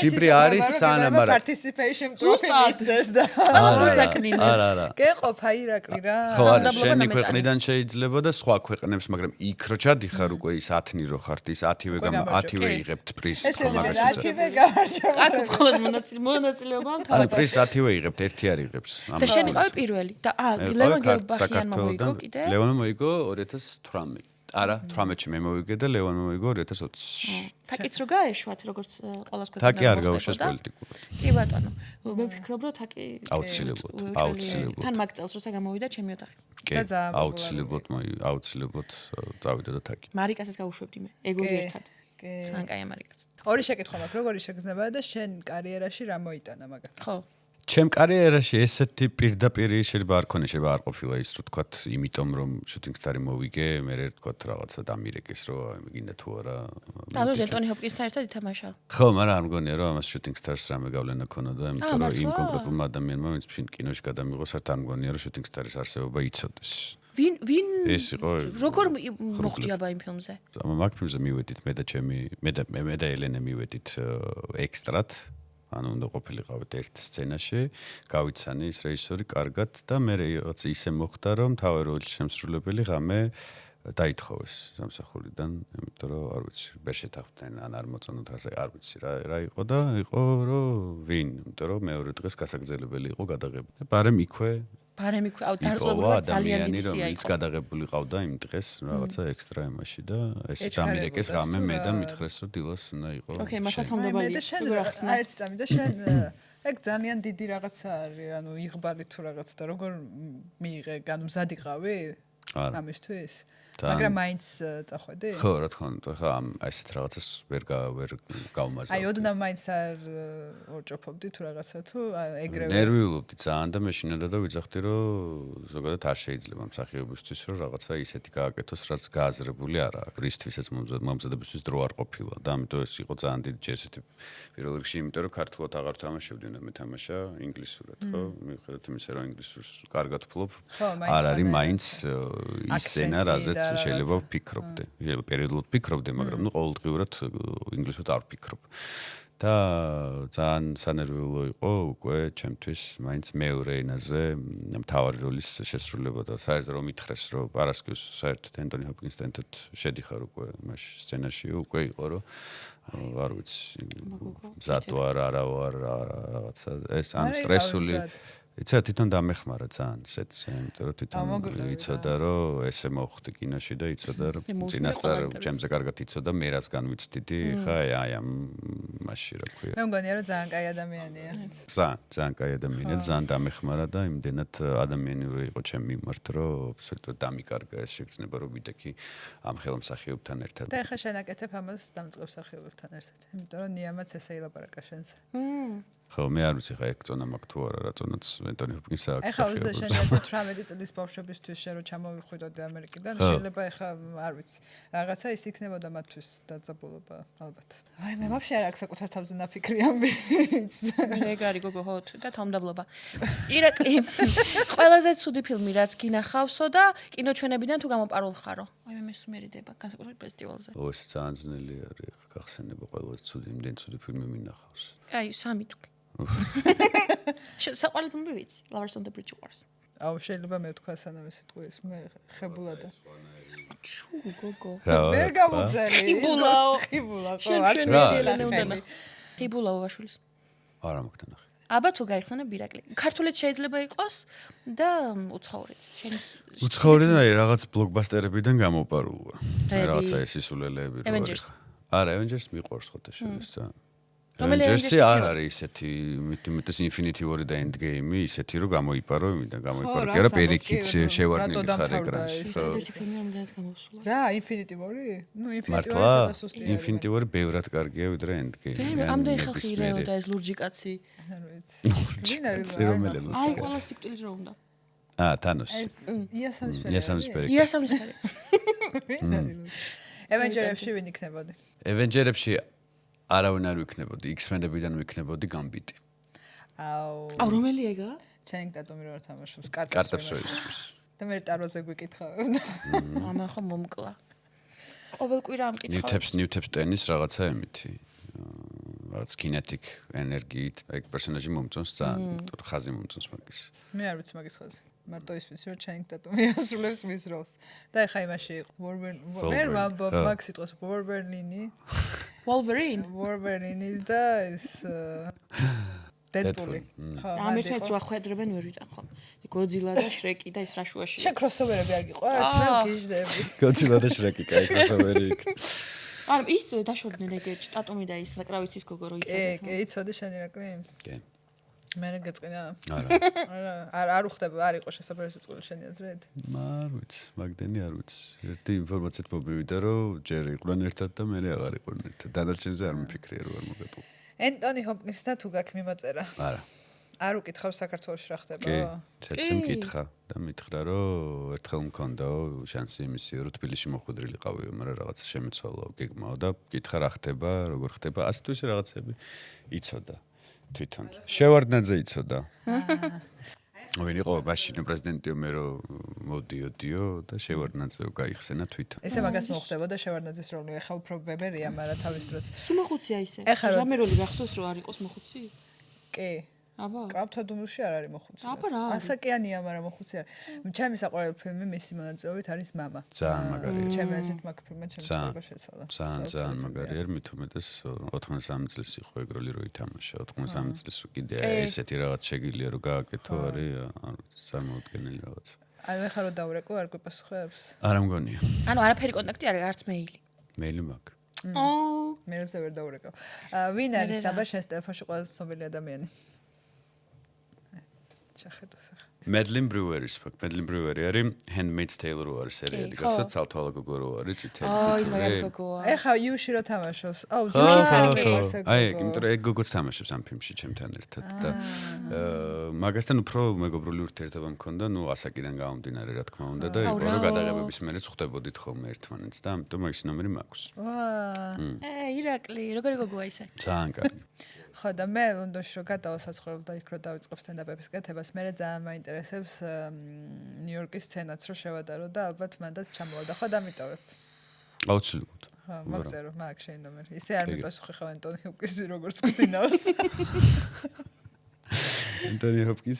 ჯიბრი არის სანამ არა. participation trophy მისცეს და არა. გეყოფა ირაკლი რა. ხო, არა, შენი ქვეყნიდან შეიძლება და სხვა ქვეყნებს, მაგრამ იქ რო ჩადიხარ უკვე ის 10-ნი რო ხართ, ის 10-ვე იღებთ პრიზს ხო მაგას. 10-ვე გამარჯობა. აქ მხოლოდ მონაწილეობა ანუ მთავარი. პრიზს 10-ვე იღებთ, ერთი არ იღებს. და შენ იყავი პირველი და ლევონ გელბახიანმა მოიგო კიდე? ლევონმა მოიგო 2018. არა, 18-ში მე მოვიგე და ლევონმა მოიგო 2020-ში. თაკიც რო გაეშვათ როგორც ყოველს ქვეყანაში. თაკი არ გაუშვეს პოლიტიკურად. კი ბატონო. მე ვფიქრობ რომ თაკი აუცილებლად. თან მაგ წელს როცა გამოვიდა ჩემი ოთახი. კი, აუცილებლად წავიდა და თაკი. მარიკასაც გავუშვებდი მე. ეგორი ერთად. კი. თან კაი მარიკაც. ორი შეკითხვა მაქვს, როგორი შეგრძნება და შენ კარიერაში რა მოიტანა მაგათ? ხო. ჩემ კარიერაში ესეთი პირდაპირ შეიძლება არ ქონია, შეიძლება არ ყოფილა ის, რო თქვათ, იმიტომ რომ shooting star-ი მოვიგე, მე თქვათ რაღაცა დამირეკეს, რომ გინდა თუ არა. ანუ ჟეტონი ჰოპკინსთან ერთად ითამაშა. ხო, მაგრამ არ მგონია რომ ამას shooting stars რამე გავლენა ქონოდა, იმიტომ რომ იმ კონკრეტულმა ადამიანმა, ვინც კინოში გადამიღოს, არ მგონია რომ shooting star-ის არსებობა იცოდეს. ვინ ეს იყო როგორ მოხდი აბა იმ ფილმზე? მაგ ფილმზე მივედით მე და ელენე მივედით ექსტრად. ანუ უნდა ყოფილიყავით ერთ სცენაში, გავიცანი ის რეჟისორი კარგად და მე რაღაც ისე მოხდა რომ თავი როლის შემსრულებელი ღამე დაითხოვეს სამსახურიდან, იმიტომ რომ არ ვიცი, ვერ შეთანხმდნენ ან არ მოწონოთ ასე, არ ვიცი რა იყო და იყო რომ ვინ, იმიტომ რომ მეორე დღეს გასაგრძელებელი იყო გადაღებული. ბარემ იქვე აუ დარწმუნებული ძალიან დიდი სია ის გადაღებული ყავდა იმ დღეს რაღაცა ექსტრა იმაში და ეს დამირეკეს ღამე მე და მითხრეს რომ დილას უნდა იყო. ოკეი, მართლა თამდებალია. როგორ ახსნა? ერთი წამი და შენ ეგ ძალიან დიდი რაღაცა არის, ანუ იღბალი თუ რაღაც და როგორ მიიღე, ანუ მზად იყავი? ამისთვის? მაგრამ მაინც წახვედი? ხო, რა თქმა უნდა, ხა ამ ასეთ რაღაცას ვერ გავმაზავდი. აი, ოდნავ მაინც არ ორჭოფობდი თუ რაღაცა თუ ეგრევე. ნერვიულობდი ძალიან და მე შინადა და ვიძახდი, რომ ზოგადად არ შეიძლება მსახიობისთვის რომ რაღაცა ისეთი გააკეთოს, რაც გააზრებული არ აქვს. რისთვისაც მომზადებისთვის დრო არ ყოფილა და ამიტომ ეს იყო ძალიან დიდი ჯესეთი. პირველ რიგში, იმიტომ რომ ქართულად აღარ თამაშობდი და მე თამაშა ინგლისურად, ხო? მიუხედავად იმისა, რომ ინგლისურს კარგად ვფლობ, არ არის მაინც ის სცენა, რაზეც შეიძლება ვფიქრობდე. შეიძლება პერიოდულად ვფიქრობდე, მაგრამ ნუ ყოველდღიურად ინგლისურად არ ვფიქრობ. და ძალიან სანერვიულო იყო უკვე ჩემთვის მაინც მეორე ენაზე მთავარი როლის შესრულება და საერთოდ რომ მითხრეს რომ პარასკევს საერთოდ ენტონი ჰოპკინსთან ერთად შედიხარ უკვე მაშ სცენაში უკვე იყო რომ არ ვიცი მზადო არა ვარ რაღაცა ეს ან სტრესული იცი თვითონ დამეხმარა ძალიან ესეც იმიტომ რომ თვითონ იცოდა რომ ესე მოხდი კინოში და იცოდა რომ წინასწარ ჩემზე კარგად იცოდა მე რას განვიცდიდი ხა აი ამ მასში რა ქვია მე მგონია რომ ძალიან კაი ადამიანია ძალიან კაი ადამიანია ძალიან დამეხმარა და იმდენად ადამიანური იყო ჩემი მიმართ რომ აბსოლუტურად დამიკარგა ეს შეგრძნება რომ ვიდექი ამ ხელმსახიობთან ერთად და ხა შენაკეთებ ამას დამწყებ მსახიობებთან ერთად იმიტომ რომ ნიამაც ესე ილაპარაკა შენზე ხო მე არ ვიცი ხა ეგ წონა მაქვს თუ არა რა წონაც ენტონი ჰოპკინსა აქვს ეხა უზდა შენ 18 წლის ბავშვებისთვის შენ რო ჩამოვიხვიდოდი ამერიკიდან შეიძლება ეხა არ ვიცი რაღაცა ის იქნებოდა მათთვის დაძაბულობა ალბათ აი მე ვაფშე არ აქვს საკუთარ თავზე ნაფიქრი ამბიც მე ეგარი გოგო ჰოთ და თამდაბლობა ირაკლი ყველაზე ცუდი ფილმი რაც გინახავსო და კინოჩვენებიდან თუ გამოპარულ ხარო აი მე მესმერიდება განსაკუთრებით ფესტივალზე ო ეს ძალიან ძნელი არის გახსენება ყველაზე ცუდი იმდენ ცუდი ფილმი მინახავს აი სამი თუ საყვარელი ფილმი ვიცი Lovers on the Bridge Wars აუ შეიძლება მე ვთქვა სანამ ეს სიტყვის მე ხებულადა ჩუ გოგო ვერ გამოწერი ხიბულაო ხო არც მე ხიბულაო ვაშულის არა მაგთან ახი აბა თუ გაიხსენებ ირაკლი ქართულიც შეიძლება იყოს და უცხოურიც უცხოური და რაღაც ბლოკბასტერებიდან გამოპარულა რაღაცა ეს ისულელეები Avengers არა, Avengers მიყვარს ხოთაშორისა. რომელი Avengers-ი Avengers-ი არ ხარ? არის ისეთი, მეტად Infinity War და Endgame-ი ისეთი, რომ გამოიპარო, იმიდან გამოიპარო. რა კი არა, საბოლოო, პერიქით კი, შევარდნილი რატო ხარ დამთავრდა ეკრანში. ეს? ხო. ერთი ფილმი რამდენიც გამოსულა. რა, Infinity War-ი? ნუ Infinity მართლა? War-ი სადა სუსტი არის. Infinity War ბევრად კარგია ვიდრე Endgame. ვერ ამდენი ხალხი ირეოდა ეს ლურჯი კაცი. არ ვიცი. ვინ არის? წირომელი რა, აი, ყველა სიკვდილი რო უნდა. Thanos. იასამისფერი. იასამისფერი. იასამისფერი. Avengers-ში ვინ იქნებოდი? Avengers-ში არავინ არ ვიქნებოდი, X-Men-ებიდან ვიქნებოდი გამბიტი. აუ, აუ, რომელი ეგა? ჩენინგ ტატუმი რო თამაშობს, კარტებს რო ისწრის. და მე ტაროზე გვიკითხავ. ამა ხო მომკლა. ყოველ კვირა ამკითხავ. Newtapes ტენის რაღაცა ემითი. რაღაც kinetic ენერგიით, ეგ პერსონაჟი მომწონს ძალიან, ხაზი მომწონს მაგის. მე არ ვიცი მაგის ხაზი. მარტო ის ვიცი რომ ჩენინგ ტატუმი ასრულებს მის როლს. და ეხა იმაში იყო მე ვამბობ მაგ სიტყვას Wolverine და ეს Deadpool-ი. ხო, ამ ერთად რო ახვედრებენ ვერ ვიტან ხომ. Godzilla და Shrek-ი და ის რა შუაში. შენ crossover-ები არ გიყვარს? მე გიჟდები. Godzilla და Shrek-ი კაი crossover-ი იქ. არა, ის დაშორდნენ ეგ ტატუმი და ის რა ვიცი ის გოგო რო იცოდა. კი, იცოდი შენ ირაკლი? კი. მე რა გეწყინა? არა. არ უხდება, არ იყო შესაძლებელი სიწყული შენი აზრით? არ ვიცი, მაგდენი არ ვიცი. ერთი ინფორმაციით მომივიდა, რომ ჯერ იყვნენ ერთად და მე აღარ იყვნენ ერთად. დანარჩენზე არ მიფიქრია, რომ არ მოგატყო. Anthony Hopkins-და თუ გაქვს მიმოწერა? არა. არ უკითხავ საქართველოში რა ხდება? კი, ცეცი მკითხა და მითხრა, რომ ერთხელ მქონდაო შანსი იმისია, რომ თბილისში მოხვედრილიყავიო, მაგრამ რაღაც შემეცვალაო, გეგმაო და მკითხა რა ხდება, როგორ ხდება, ასე თუ ისე რაღაცები იცოდა თვითონ. შევარდნაძე იცოდა. ვინ იყო მაშინ პრეზიდენტიო მე რომ მოდიოდიო და შევარდნაძეო გაიხსენა თვითონ. ესე მაგას მოხდებოდა შევარდნაძის როლი, ეხა უფრო ბებერია, მაგრამ თავის დროს. სულ მოხუცია ისე. ეხლა რა- რამე როლი გახსოვს რომ არ იყოს მოხუცი? კი. აბა. კრაფთადუმში არ არის მოხუცი. აბა რა არის? ასაკიანია, მაგრამ მოხუცი არ. ჩემი საყვარელი ფილმი მისი მონაწილეობით არის მამა. ძალიან მაგარია. ჩემი აზრით მაგ ფილმად შემოწმება შეცვალა. ძალიან მაგარია, მით უმეტეს 93 წელს იყო ეგ როლი რო ითამაშა. 93 წელს კიდე ესეთი რაღაც შეგიძლია რომ გააკეთო, არის არ ვიცი, წარმოუდგენელი რაღაც. აი მე ხარო დავრეკო, არ გვიპასუხებს? არა მგონია. ანუ არაფერი კონტაქტი არ არც მეილი. მეილი მაქვს. აუ. მეილზე ვერ დავრეკო. ვინ არის აბა შენს ტელეფონში ყველაზე ცნობილი ადამიანი? ჩახედო სახე. Madeline Brewer-ის ფაქ. Madeline Brewer-ი არის Handmaid's Tale რო არის სერიალი, კი, გახსოვთ ხო. ცალთვალა გოგო რო არის წითელი აი, ის მაგარი წითელი. გოგოა. ეხა იუში რო თამაშობს. აუ, ხო, ჯუში ხო, არ ხო. გიყვარს ეგ აი, გოგო. იმიტომ რომ ეგ გოგოც თამაშობს ამ ფილმში ჩემთან ერთად და მაგასთან უფრო მეგობრული ურთიერთობა მქონდა, ნუ ასაკიდან გამომდინარე, რა თქმა უნდა და იყო რომ გადაღებების მერე ვხვდებოდით ხოლმე ერთმანეთს და ამიტომ მაგის ნომერი მაქვს. ვა. ირაკლი, როგორი გოგოა ისე? ძალიან კარგი. ხო და მე ლონდონში რო გადავასაცხოვრებ და იქ რო დავიწყებ სტენდაპების კეთებას, მე ძალიან მაინტერესებს ნიუ-იორკის სცენაც რო შევადარო და ალბათ მანდაც ჩამოვარდა. ხო დამიტოვებ. აუცილებლად. ხო, მაგზერო, მაგ შენ ნომერი. ისე არ მიპასუხე ხო Anthony Hopkins-ი როგორც გზინავს. Anthony Hopkins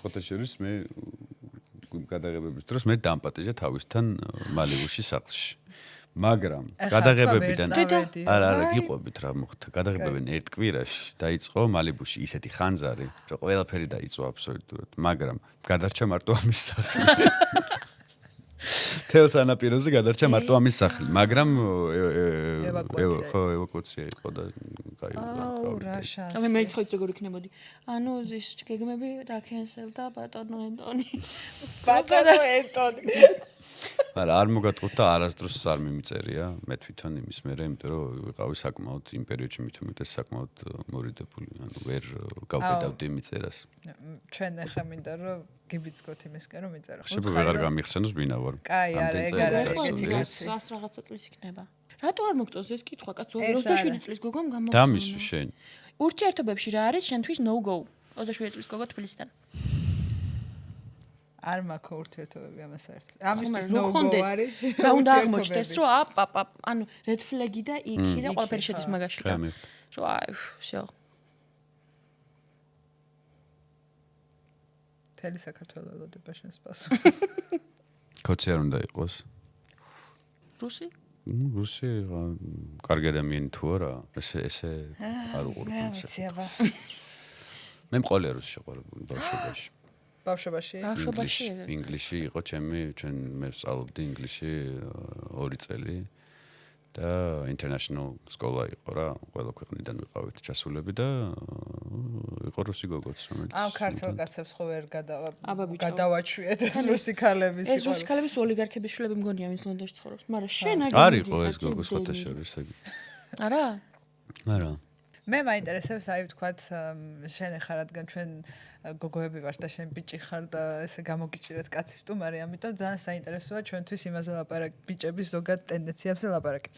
ხოთაშორის მე გადაღებების დროს მე დამპატეჟა თავისთან მალიბუში სახლში. მაგრამ გადაღებებიდან არა გიყვებით რა მოხდა. გადაღებებიდან ერთ კვირაში დაიწყო მალიბუში ისეთი ხანძარი, რომ ყველაფერი დაიწყო აბსოლუტურად. მაგრამ გადარჩა მარტო ამის სახლი. თელს ანაპიროზე გადარჩა მარტო ამის სახლი, მაგრამ ევაკუაცია იყო და აუ, რა შანსი. მე მეცხოვით როგორ იქნებოდი. ანუ ის გეგმები დაკენსელდა ბატონო ენტონი. ბატონო ენტონი. არა, არ მოგატყუთ და არასდროს არ მიმიწერია მე თვითონ იმის მერე, იმიტომ რომ ვიყავი საკმაოდ იმ პერიოდში მით უმეტეს საკმაოდ მორიდებული, ანუ ვერ გავყიდავდი მიწერას. ჩვენ ახლა მინდა რომ გიბიძგოთ იმისკენ რომ მიწერო. ხშირად ვეღარ გამიხსენოს ვინა ვარ. კაი, არა, ეგ არ არის ეგეთი კაცი. 100 რაღაცა წლის იქნება. რატო არ მოგწონს ეს კითხვა, კაცო? 27 წლის გოგომ გამოგწონა. დამისვი შენ. ურთიერთობებში რა არის შენთვის no go? 27 წლის გოგო თბილისიდან. არ მაქვს ურთიერთობები ამას საერთოდ. ამისთვის no go არის. რა უნდა აღმოჩნდეს, რომ ანუ red flag-ი და იქი და ყველაფერი შედის მაგაში და რომ აი, всё. თელი საქართველოს ელოდება შენს პასუხს. კოცი არ უნდა იყოს. რუსი? რუსი კარგი ადამიანი თუ არა, ესე არ უყურებ. რა ვიცი აბა. მე მყოლია რუსი შეყვარებული ბავშვობაში. ბავშვობაში? ბავშვობაში. ინგლისში იყო ჩემი, ჩვენ მე ვსწავლობდი ინგლისში 2 წელი. და international სკოლა იყო რა, ყველა ქვეყნიდან ვიყავით ჩასულები და იყო რუსი გოგოც რომელიც ამ ქართულ კაცებს ხო ვერ აბა ბიჭო. გადავაჩვიეთ ეს რუსი ქალების ეს რუსი ქალების ოლიგარქების შვილები მგონია ვინც ლონდონში ცხოვრობს, მაგრამ შენ არ იყო ეს გოგო სხვათა შორის ეგ. არა? არა. მე მაინტერესებს აი ვთქვათ შენ ხარ რადგან ჩვენ გოგოები ვართ და შენ ბიჭი ხარ და ესე გამოგიჭირეთ კაცის სტუმარი, ამიტომ ძალიან საინტერესოა ჩვენთვის იმაზე ლაპარაკი, ბიჭების ზოგად ტენდენციებზე ლაპარაკი.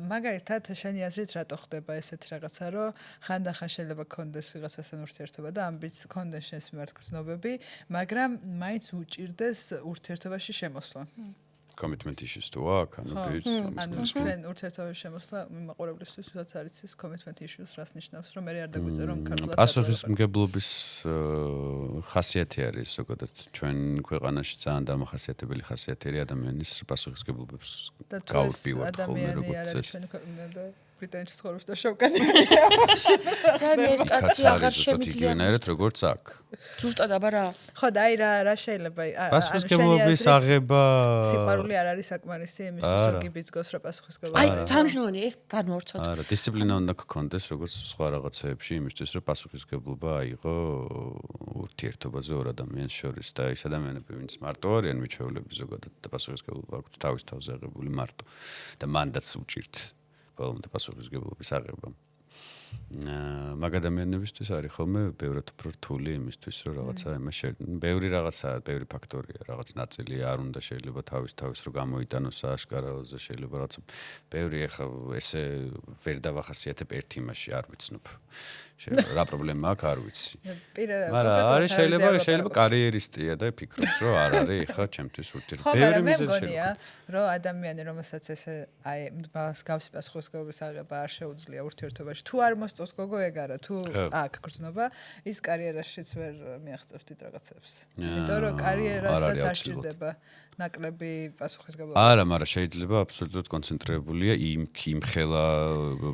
მაგალითად, შენი აზრით რატო ხდება ესეთი რაღაცა, რომ ხანდახან შეიძლება გქონდეს ვიღაცასთან ურთიერთობა და ამ ბიჭს გქონდეს შენს მიმართ გრძნობები, მაგრამ მაინც უჭირდეს ურთიერთობაში შემოსვლა. commitment issues თუ აქ, ანუ ბიჭს ანუ ჩვენ ურთიერთობაში შემოსვლა მიმაყურებლისთვის ვისაც არის ეს commitment issues, რას ნიშნავს, რომ მე არ დაგვიწერო რომ ქართულად პასუხისმგებლობის ხასიათი არის ზოგადად ჩვენ ქვეყანაში ძალიან დამახასიათებელი ხასიათი ადამიანის პასუხისმგებლობის გაურბივართ ხოლმე როგორც წესი. ბრიტანეთში ცხოვრობს და შევკანილია მაშინ. და ეს კაცი აღარ შემიძლია. იგივენაირად როგორც აქ. ზუსტად აბა რა. ხო და აი რა შეიძლება პასუხისმგებლობის აღება სიყვარული არ არის საკმარისი იმისთვის რომ გიბიძგოს რა პასუხისმგებლობა. აი თანმშრომელი ეს განმორცოთ. არა, დისციპლინა უნდა გქონდეს როგორც სხვა რაღაცეებში იმისთვის რომ პასუხისმგებლობა აიღო ურთიერთობაზე ორ ადამიანს შორის და ის ადამიანები ვინც მარტო არიან მიჩეულები ზოგადად და პასუხისმგებლობა აქვთ თავის თავზე აღებული მარტო და მანდაც უჭირთ ბოლომდე პასუხისმგებლობის აღება. მაგ ადამიანებისთვის არის ხოლმე ბევრად უფრო რთული იმისთვის რომ რაღაცა იმას ბევრი რაღაცა, ბევრი ფაქტორია, რაღაც ნაწილი არ უნდა შეიძლება თავის რომ გამოიტანოს სააშკარაოზე, შეიძლება რაღაცა ბევრი ახლა ესე ვერ დავახასიათებ ერთ იმაში, არ ვიცნობ. რა პრობლემა აქვს, არ ვიცი. მაგრამ არის შეიძლება კარიერისტია და ფიქრობს რომ არ არის ხა ჩემთვის ურთიერთობა. ბევრი მიზეზი მგონია რომ ადამიანი რომელსაც ესე აი მსგავსი პასუხისმგებლობის აღება არ შეუძლია ურთიერთობაში თუ არ მოსწოს გოგო ეგ არა თუ აქ გრძნობა ის კარიერაშიც ვერ მიაღწევს დიდ რაღაცებს. იმიტომ რომ კარიერასაც არ სჭირდება ნაკლები პასუხისმგებლობა. არა, მაგრამ შეიძლება აბსოლუტურად კონცენტრირებულია იმ ხელა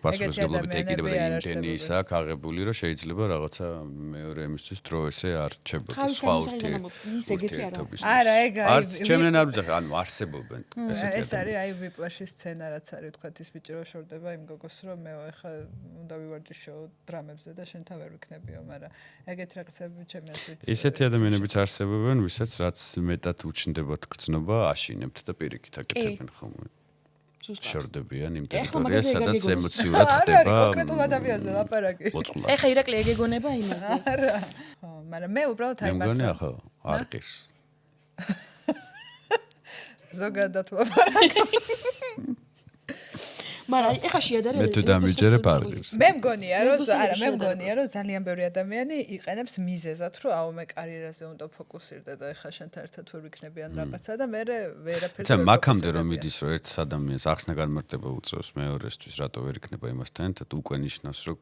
პასუხისმგებლობით ეკიდება და იმდენი ის აქვს აღებული რომ შეიძლება რაღაცა მეორე იმისთვის დრო ესე არ რჩებოდეს სხვა ურთიერთობისთვის. არა, ეგ არც ჩემნენ არ ვიძახი, ანუ არსებობენ ესეთი ეს არის აი ვიპლაშის სცენა რაც არის თქვა ის ბიჭი რო შორდება იმ გოგოს რომ მე ხა უნდა ვივარჯიშო დრამებზე და შენთან ვერ ვიქნებიო, მაგრამ ეგეთ რაღაცები ჩემი აზრით ისეთი ადამიანებიც არსებობენ, ვისაც რაც მეტად უჩნდებათ გრძნობა, აშინებთ და პირიქით აკეთებენ ხოლმე. შორდებიან იმ ტერიტორიას, სადაც ემოციურად ხდება. არა, კონკრეტულ ადამიანზე ლაპარაკი. ეხა ირაკლი ეგ ეგონება იმაზე. არა. მაგრამ მე უბრალოდ აი მგონი ახლა არ ყირს. ზოგადად ლაპარაკი. მაგრამ ეხა შეადარე მე თუ დამიჯერებ არ ყირს. მე მგონია რომ ძალიან ბევრი ადამიანი იყენებს მიზეზად რომ აუ მე კარიერაზე უნდა ფოკუსირდე და ეხა შენთან ერთად ვერ ვიქნებიან რაღაცა და მე ვერაფერს ცა მაგამდე რომ მიდის რომ ერთ ადამიანს ახსნა განმარტება უწევს მეორესთვის რატო ვერ იქნება იმასთან ერთად უკვე ნიშნავს რომ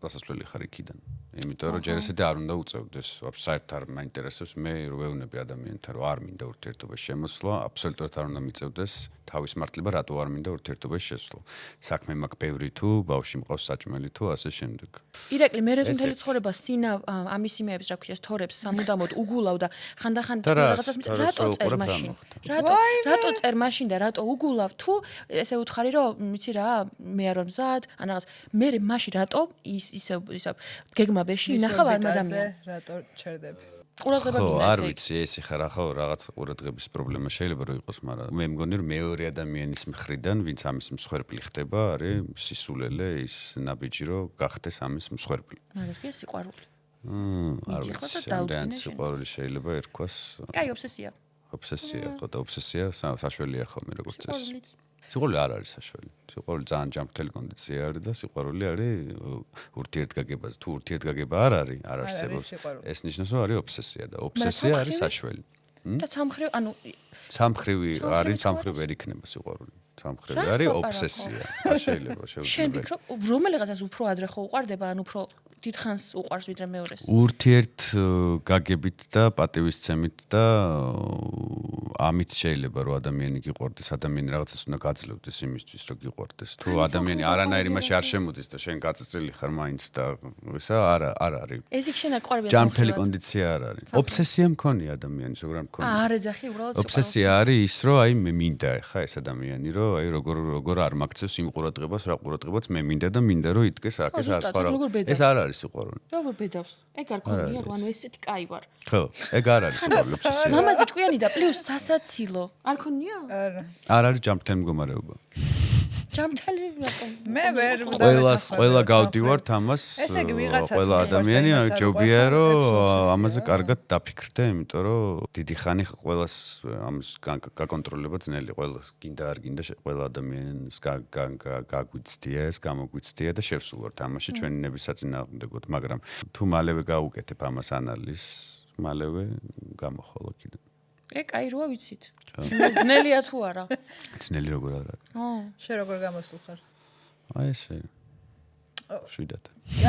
გასასვლელი ხარ იქიდან. იმიტომ რომ ჯერ ესეთი არ უნდა უწევდეს. საერთოდ არ მაინტერესებს მე რო ვეუბნები ადამიანთან რომ არ მინდა ურთიერთობაში შემოსვლა, აბსოლუტურად არ უნდა მიწევდეს თავის მართლება რატო არ მინდა ურთიერთობაში შესვლა. საქმე მაგ ბევრი თუ ბავშვი მყავს საჭმელი თუ ასე შემდეგ. ირაკლი მე რეზ მთელი ცხოვრება სინა ამის იმეებს რა ქვია თორებს სამუდამოდ უგულავ და ხანდახან რაღაცას რატო წერ მაშინ? რატო წერ მაშინ და რატო უგულავ თუ ესე უთხარი რომ იცი რა მე არ ვარ მზად ან რაღაც მე მაშინ რატო ისე გეგმა ბეში ინახავ ამ ადამიანს რატო ჩერდები? ყურადღება გინდა არ ვიცი ეს ხარ ახლა რაღაც ყურადღების პრობლემა შეიძლება რომ იყოს, მაგრამ მე მგონი რომ მეორე ადამიანის მხრიდან ვინც ამის მსხვერპლი ხდება, არის სისულელე ის ნაბიჯი რომ გახდეს ამის მსხვერპლი. მაგრამ ეს სიყვარული. არ ვიცი, ამდენ სიყვარული შეიძლება ერქვას. კაი, ობსესია. ობსესია, ხო და ობსესია საშველია ხოლმე როგორც წესი. სიყვარული არ არის საშუალო. სიყვარული ძალიან ჯანმრთელი კონდიცია არის და სიყვარული არის ურთიერთგაგებაზე. თუ ურთიერთგაგება არ არსებობს, ეს ნიშნავს რომ არის ობსესია და ობსესია არის საშუალი. და სამხრივ, ანუ სამხრივი არის, სამხრივ ვერ იქნება სიყვარული. სამხრივი არის ობსესია. შეიძლება შენ ვფიქრობ, რომელიღაცას უფრო ადრე ხო უყარდება, ან უფრო დიდხანს უყვარს ვიდრე მეორეს. ურთიერთ გაგებით და პატივისცემით და ამით შეიძლება რომ ადამიანი გიყვარდეს, ადამიანი რაღაცას უნდა გაძლევდეს იმისთვის რომ გიყვარდეს. თუ ადამიანი არანაირი მასში არ შემოდის და შენ გაწიწილი ხარ მაინც და ისა არ არის. ეს იქ შენ აყვარებია ჯანმრთელი კონდიცია არ არის. ობსესია მქონია ადამიანის, როგორ არ მქონია. არ ეძახი უბრალოდ ობსესია არის ის, რომ აი მე მინდა ხა ეს ადამიანი, რომ აი როგორ არ მაქცევს იმ ყურადღებას, რა ყურადღებას მე მინდა და მინდა რომ იდგეს აქ ეს არის სხვა. ეს არ არის სიყვარული. როგორ ბედავს? ეგ არ ქონია, რომ ანუ ესეთი კაი ვარ. ხო, ეგ არ არის სიყვარული, ობსესია. ლამაზი ჭკვიანი და პლუს სასაცილო. არ ქონია? არა. არ არის ჯანმრთელი მდგომარეობა. ჯანმრთელი რატომ? მე ვერ ყველა გავდივართ ამას. ესე იგი ვიღაცა ყველა თუ ადამიანი მიყვარს და იმას არ ჯობია უყვარს, რომ ობსესია. ამაზე კარგად დაფიქრდე, იმიტომ რომ დიდი ხანი ყველას ამას გაკონტროლება ძნელი, ყველას გინდა არ გინდა ყველა ადამიანს გაგვიცდია ეს, გამოგვიცდია და შევსულვართ ამაში ჩვენი ნების საწინააღმდეგოდ, მაგრამ თუ მალევე გავუკეთებ ამას ანალიზს, მალევე გამოხვალო კიდე. ეგ კაი როა ვიცით. ძნელია თუ არა? ძნელი როგორ არ არის. შენ როგორ გამოსულ ხარ? აი ესე. შვიდად.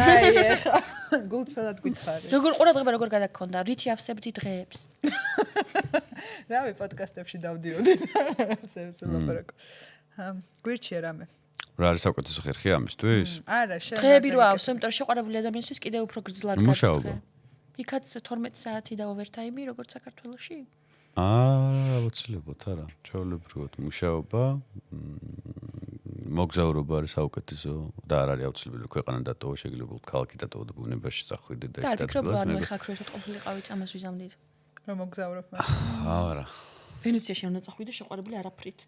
აი ეხა გულწრფელად გითხარი. როგორ ყურადღება როგორ გადაგქონდა? რითი ავსებდი დღეებს? რავი პოდკასტებში დავდიოდი და რაღაცებს ლაპარაკო. გვირჩია რამე. რა არის საკუთარი ხერხი ამისთვის? არა, შენ დღეები რო ავსო, იმიტომ რომ შეყვარებული ადამიანისთვის კიდევ უფრო გრძლად მუშაობა. იქაც 12 საათი და ოვერთაიმი როგორც საქართველოში? აუცილებლად არა. ჩვეულებრივად მუშაობა, მოგზაურობა არის საუკეთესო და არ არის აუცილებელი ქვეყანა დატოვა, შეიძლება ქალაქი დატოვა და ბუნებაში წახვიდე და და არ ფიქრობ რომ ანუ ეხა ქრესად ყოფილიყავით ამას ვიზამდით. რომ მოგზაურობ. არა. ვენეციაში უნდა წახვიდე შეყვარებული არაფრით.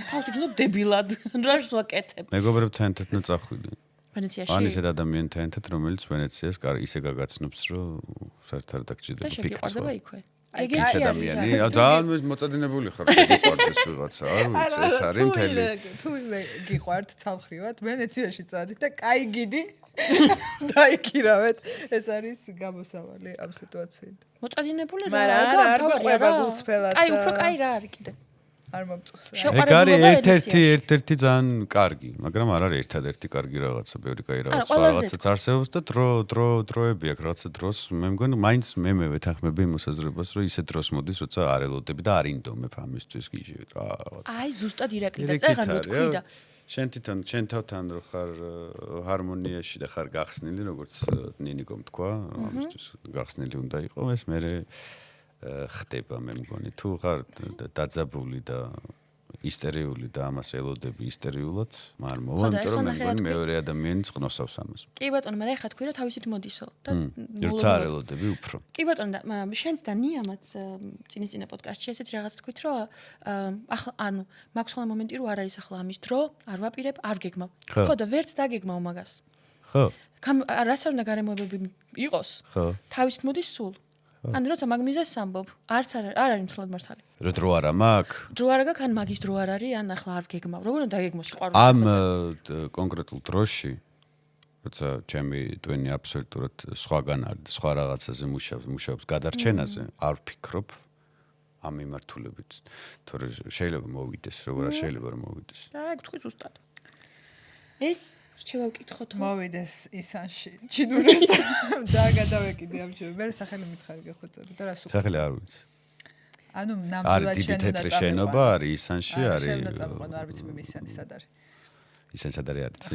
თავს იგნო დებილად. რას ვაკეთებ? მეგობრებთან ერთად უნდა წახვიდე. ვენეციაში? ან ისეთ ადამიანთან ერთად, რომელიც ვენეციას ისე გაგაცნობს, რომ საერთოდ არ დაგჭირდება და ფიქრს. შეგიყვარდება იქვე. ეს ადამიანი, ძალიან მოწადინებული ხარ შეგვიყვარდეს ვიღაცა, არ ვიცი, ეს არის მთელი. თუ მე გიყვართ ცალხრივად, ვენეციაში წავდით და კაი გიდი დაიქირავეთ. ეს არის გამოსავალი ამ სიტუაციიდან. მოწადინებული რა? მაგრამ არ გვყვება გულწრფელად. კაი, უფრო კაი რა არის კიდე? არ მომწონს. ეგ არის ერთ-ერთი ძალიან კარგი, მაგრამ არ არის ერთადერთი კარგი რაღაცა, ბევრი კაი რაღაცაც არსებობს და დროები აქვს, რაღაცა დროს მე მგონი მაინც მე ვეთანხმები იმ მოსაზრებას, რომ ისე დროს მოდის, როცა არ ელოდები და არ ინდომებ ამისთვის გიჟი რა რაღაც. აი ზუსტად ირაკლი და წეღან მოთქვი და შენ თავთან რო ხარ ჰარმონიაში და ხარ გახსნილი, როგორც ნინიკომ თქვა, ამისთვის გახსნილი უნდა იყო, ეს მე ხდება მე მგონი თუ ხარ დაძაბული და ისტერიული და ამას ელოდები ისტერიულად მარ მოვა იმიტომ რომ მე მგონი მეორე ადამიანი წყნოსავს ამას კი ბატონო მე ხა თქვი რომ თავისით მოდისო და როცა არ ელოდები უფრო კი ბატონო შენც და ნიამაც წინა პოდკასტში ესეთი რაღაც თქვით რომ ახლა ანუ მაქვს ხოლმე მომენტი რომ არ არის ახლა ამის დრო არ ვაპირებ არ გეგმავ ხო და ვერც დაგეგმავ მაგას ხო რაც არ უნდა გარემოებები იყოს ხო თავისით მოდის სულ ანუ როცა მაგ მიზეს ამბობ, არც არ არის მთლად მართალი. რო დრო არა მაქვს? დრო არა გაქვს, ან მაგის დრო არ არის, ან ახლა არ გეგმავ. როგორ უნდა დაგეგმო სიყვარული? ამ კონკრეტულ დროში, როცა ჩემი ტვინი აბსოლუტურად სხვაგან არის, სხვა რაღაცაზე მუშაობს გადარჩენაზე, არ ვფიქრობ ამ მიმართულებით. თორე შეიძლება მოვიდეს, როგორ შეიძლება რომ მოვიდეს. აი, თქვი ზუსტად. ეს რჩევა ვკითხოთ. მოვიდეს ისანში. ჩინურეს და გადავეკიდე ამ ჩემ. მე სახელი მითხარი გეხვეწები და რას უკეთებ? სახელი არ ვიცი. ანუ ნამდვილად შენ უნდა წამოყვან. შენობა არის ისანში არის. შენ უნდა წამოყვან, არ ვიცი მე ისანი სად არის. ისანი სად არის არიცი?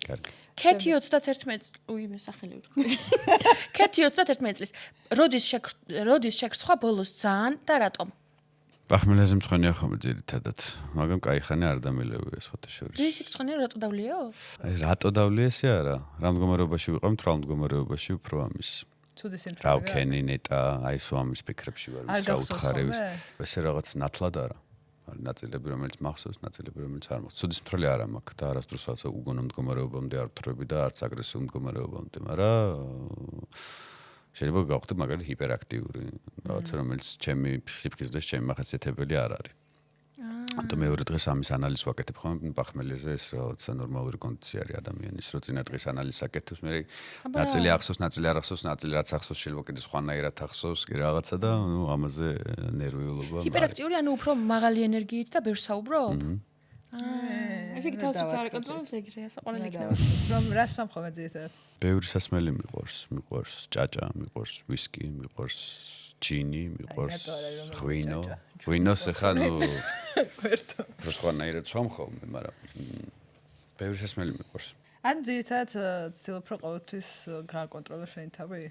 კარგი. კეთი 31 უი მე სახელი ვთქვი. კეთი 31 წლის. როდის შეგრცხვა ბოლოს ძალიან და რატომ? ბახმელაზე მწვენია ხომ ძირითადად, მაგრამ კაი ხანი არ დამილევია სხვათა შორის. რისი მწვენია რატო დავლიო? აი რატო დავლიე ესე არა, რა მდგომარეობაში ვიყავთ, რა მდგომარეობაში უფრო ამის. ცუდი სიმთვრე. რა ვქენი ნეტა, აი სო ამის ფიქრებში ვარ, ვის გაუთხარებს. ესე რაღაც ნათლად არა. არის ნაწილები რომელიც მახსოვს, ნაწილები რომელიც არ მახსოვს. ცუდი სიმთვრე არა მაქვს და არასდროსაც უგონო მდგომარეობამდე არ ვთხრები და არც აგრესიულ მდგომარეობამდე, მაგრამ შეიძლება გავხდე მაგალითად ჰიპერაქტიული რაღაცა რომელიც ჩემი სიფხიზ და ჩემი მახასიათებელი არ არის. ანუ მეორე დღეს ამის ანალიზს ვაკეთებ ხოლმე ბახმელიზე ეს რაღაცა ნორმალური კონდიცია არის ადამიანის რო წინა დღეს ანალიზს აკეთებს მე ნაწილი ახსოვს ნაწილი არ ახსოვს ნაწილი რაც ახსოვს შეიძლება კიდე სხვანაირად ახსოვს კი რაღაცა და ნუ ამაზე ნერვიულობა ჰიპერაქტიული ანუ უფრო მაღალი ენერგიით და ბევრ საუბრო? ესე იგი თავსაც არ აკონტროლებს ეგრეა, საყვარელი იქნება. რომ რას სვამ ხოლმე ძირითადად? ბევრი სასმელი მიყვარს ჭაჭა, მიყვარს ვისკი, მიყვარს ჯინი, მიყვარს ღვინო. ღვინოს ახლა გვერდო. რო სხვანაირად სვამ ხოლმე, მაგრამ ბევრი სასმელი მიყვარს. ან ძირითადად ცდილობ რომ ყოველთვის გააკონტროლო შენი თავი?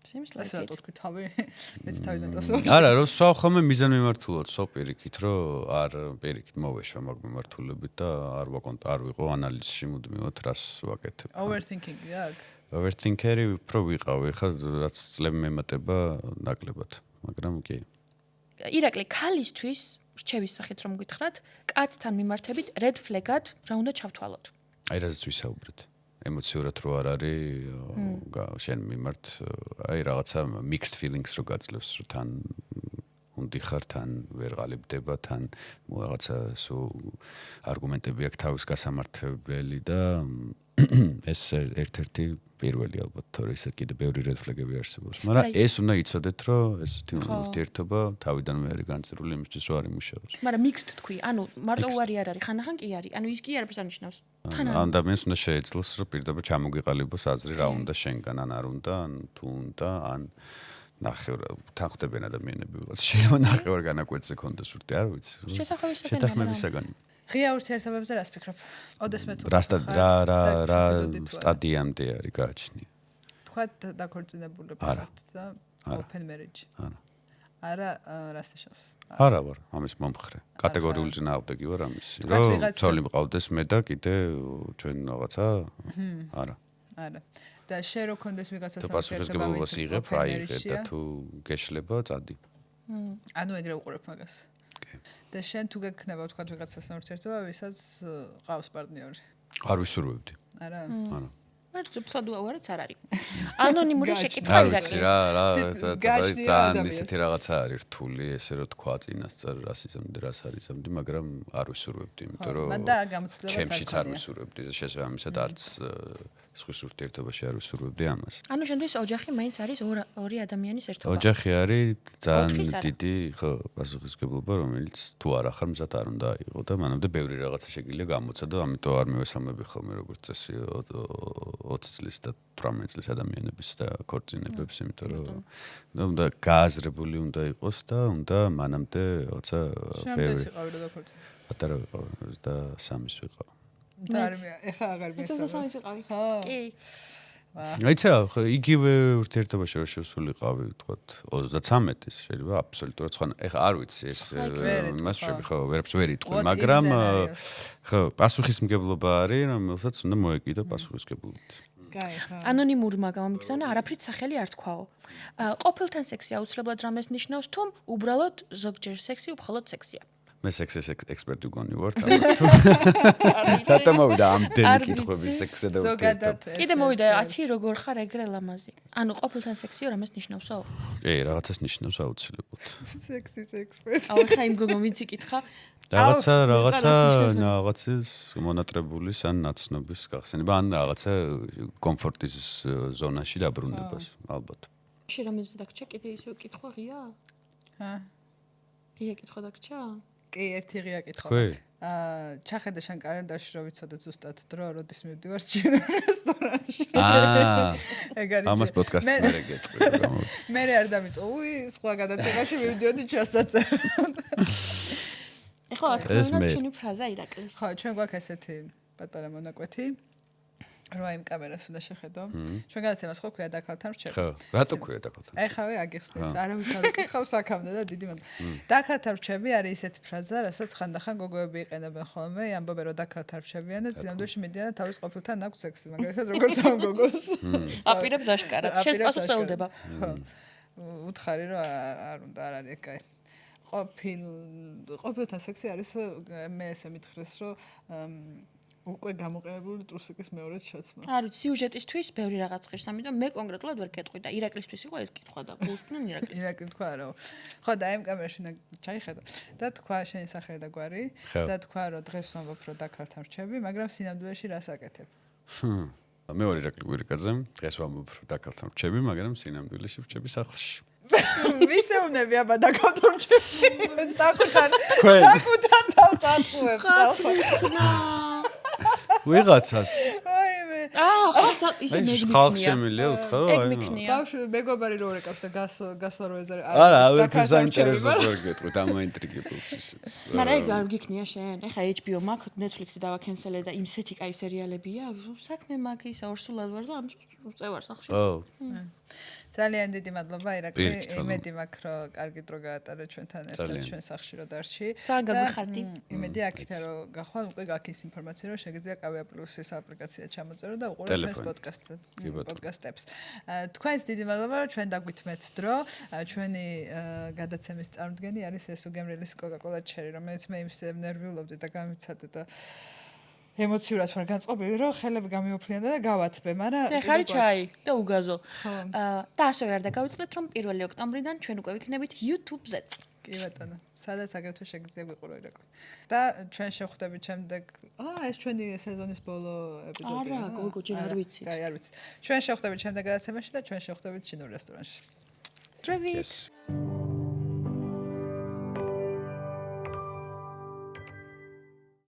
Seems ასე like რატო it. თქვი თავი? მეც თავიდან დავსვამ. არა, რო სვავ ხოლმე მიზანმიმართულად, სვავ პირიქით, რომ არ პირიქით მოვეშვა მაგ მიმართულებით და არ ვიყო ანალიზში მუდმივად რას ვაკეთებ. Overthinking-ი აქვს. Overthinker-ი უფრო ვიყავი, ხა რაც წლები მემატება ნაკლებად, მაგრამ კი. ირაკლი ქალისთვის რჩევის სახით რომ გითხრათ, კაცთან მიმართებით red flag-ად რა უნდა ჩავთვალოთ? აი რაზეც ვისაუბრეთ. ემოციურად რო არ არის შენ მიმართ აი რაღაცა mixed feelings რო გაძლევს რომ თან უნდი ხარ თან ვერ ღალებდება თან რაღაცა არგუმენტები აქვს თავის გასამართებელი და ეს ერთ-ერთი პირველი ალბათ თორე ისე კიდე ბევრი red flag-ები არსებობს მაგრამ ეს უნდა იცოდეთ რომ ესეთი ურთიერთობა თავიდანვე არის განწირული იმისთვის რომ არ იმუშაოს მაგრამ mixed თქვი ანუ მარტო უარი არ არის ხანახან კი არის ანუ ის კი არაფერს არ ნიშნავს ან ადამიანს უნდა შეეძლოს რომ პირდაპირ ჩამოგიყალიბოს აზრი რა უნდა შენგან ან არ უნდა ან თუ უნდა ან ნახევარ თან ხვდებიან ადამიანები ვიღაც შეიძლება ნახევარ განაკვეთზე კონდეს ურთი არ ვიცი შეთანხმებისაგანი ღია ურთიერთობებზე რას ფიქრობ? ოდესმე თუ რა სტადიამდე არის გააჩნია თქვათ დაქორწინებულები ვართ და open marriage არა რას ნიშნავს? არა ვარ ამის მომხრე კატეგორიული წინააღმდეგი ვარ ამის რომ ცოლი მყავდეს მე და კიდე ჩვენ რაღაცა არა და შენ რო კონდეს ვიღაცა პასუხისმგებლობას იღებ აიღე და თუ გეშლება წადი ანუ ეგრე უყურებ მაგას და შენ თუ გექნება თქვა ვიღაცა საერთაშორისო ვისაც ყავს პარტნიორი არ ვისურვებდი არა მერც ფსადუა ვარიც არ არის ანონიმური შეკითხვა ირაკლის ძალიან ისეთი რაღაცა არის რთული ესე რომ თქვა წინასწარ რას იზამდი რას არის იზამდი მაგრამ არ ვისურვებდი იმიტომ რომ ჩემშიც არ ვისურვებდი შესაბამისად არც სხვის ურთიერთობაში არ ვისურვებდი ამას ანუ შენთვის ოჯახი მაინც არის ორი ადამიანის ერთობა ოჯახი არის ძალიან დიდი ხო პასუხისმგებლობა რომელიც თუ არ ახარ მზად არ უნდა აიღო და მანამდე ბევრი რაღაცა შეგიძლია გამოცა და ამიტომ არ მივესალმები ხოლმე როგორც წესი 20 წლის და 18 წლის ადამიანების და ქორწინებებს იმიტომ რომ უნდა გააზრებული უნდა იყოს და უნდა მანამდე რაღაცა ბევრი პატარა ვიყავ და სამის ვიყავ და ეხა აღარ მესწავლე ხო კი აიცა იგივე ურთიერთობაში რომ შევსულიყავი ვთქვათ 33-ის შეიძლება აბსოლუტურად სხვა ეხა არ ვიცი ეს მას შეიძლება ხო ვერაფერს ვერ იტყვი მაგრამ ხო პასუხისმგებლობა არის რომელსაც უნდა მოეკიდო პასუხისმგებლობით ანონიმურმა გამომიგზავნა არაფრით სახელი არ თქვაო ყოფილთან სექსი აუცილებლად რამეს ნიშნავს თუ უბრალოდ ზოგჯერ სექსი უბრალოდ სექსია მე სექსის ექსპერტი გონი ვარ და მოვიდა ამდენი კითხვების სექსზე და ზოგადად კიდე მოვიდა აცი როგორ ხარ ეგრე ლამაზი ანუ ყოფილთან სექსიო რამეს ნიშნავსო კი რაღაცას ნიშნავს აუცილებლად სექსის ექსპერტი აუ ხა იმ გოგო ვიცი კითხა რაღაცის მონატრებულის ან ნაცნობის გახსენება ან რაღაცა კომფორტის ზონაში დაბრუნებას ალბათ შე რამეზე დაგჭა კიდე ისე კითხვა ღია ღია კითხვა დაგჭა კი ერთი ღია კითხვა ჩახედე შენ კალენდარში რომ ვიცოდე ზუსტად დრო როდის მივდივარ ჩინურ რესტორანში ეგ არის ამას პოდკასტს მე გეტყვი მე არ დამიწყო სხვა გადაცემაში მივდიოდი ჩასაწერად ეხლა რა თქმა უნდა ჩვენი ფრაზა ირაკლის ხო ჩვენ გვაქვს ესეთი პატარა მონაკვეთი რა იმ კამერას უნდა შეხედო ჩვენ გადაცემას ხო ქვია დაქალთან რჩევი ხო რატო ქვია დაქალთან ეხავე აგიხსნით არავის არ უკითხავს აქამდე და დიდი დაქალთან რჩევი არის ესეთი ფრაზა რასაც ხანდახან გოგოები იყენებენ ხოლმე ამბობენ რომ დაქალთან რჩევიან და წინამდეში მიდიან და თავის ყოფილთან აქვს სექსი მაგალითად როგორც ამ გოგოს აპირებს აშკარად შენს პასუხს ელოდება უთხარი რომ არ უნდა არ არის კაი ყოფილთან სექსი არის მე ესე მითხრეს რომ უკვე გამოყენებული ტრუსიკის მეორე ჩაცმა. არ ვიცი, სიუჟეტისთვის ბევრი რაღაც ღირს, ამიტომ მე კონკრეტულად ვერ გეტყვი და ირაკლისთვის იყო ეს კითხვა და გულსწრფენ ირაკლის. ირაკლი თქვა რომ ხო და ამ კამერაში ჩაიხედა და თქვა შენი სახელი და გვარი და თქვა რომ დღეს ვამბობ რომ დაქალთან რჩევი, მაგრამ სინამდვილეში რას აკეთებ? მე ვარ ირაკლი გვირიკაძე, დღეს ვამბობ რომ დაქალთან რჩევი, მაგრამ სინამდვილეში რჩევი სახლში. ვისეუნები აბა დაკავდროჩები საკუთარ თავს ატყუებს ხალხო ვიღაცას ხალხს ისე ხალხ მეგმიქნია. შემილია უთხრა რომ ეგ აი მიქნია. ბავშვი მეგობარი რო რეკავს და გასვლა რო ეზარე არა ვერ საინტერესოს ვერ გეტყვით ამ აინტრიგებულს ისეც მაგრამ ეგ არ გიქნია შენ? ეხა HBO მაქვს, Netflix-ი დავაკენსელე და იმსეთი კაი სერიალებია. საქმე მაქვს ისა ორსულად ვარ და ამ წევარ სახში. ო ძალიან დიდი მადლობა ირაკლი პირიქით, იმედი მაქვს რომ კარგი დრო გაატარა ჩვენთან ერთად ძალიან. ჩვენ სახში რო დარჩი ძალიან გაგვიხარდი. იმედი აქეთ რომ გახვალ უკვე გაქვს ის ინფორმაცია რომ შეგიძლია კავია პლუსის აპლიკაცია ჩამოწერო და უყურო ჩვენს ტელეფონი. პოდკასტებს თქვენს დიდი მადლობა რომ ჩვენ დაგვითმეთ დრო ჩვენი გადაცემის წარმოდგენი არის ეს უგემრიელის კოკაკოლა ჩერი რომელიც მე იმის ნერვიულობდი და გამიცადე და ემოციურად ვარ განწყობილი რომ ხელები გამიოფლიანდა და გავათბე მაგრამ ეხა არის ჩაი და უგაზო. და ასევე არ დაგავიწყდეთ რომ 1 ოქტომბრიდან ჩვენ უკვე ვიქნებით YouTube-ზეც. კი ბატონო, სადაც აგრეთვე შეგიძლია გვიყურო ირაკლი. და ჩვენ შევხვდებით შემდეგ. ეს ჩვენი სეზონის ბოლო ეპიზოდია. არა, გოგო, ჯერ არ ვიცით. კაი, არ ვიცი. ჩვენ შევხვდებით შემდეგ გადაცემაში და ჩვენ შევხვდებით ჩინურ რესტორანში. დროებით. ეს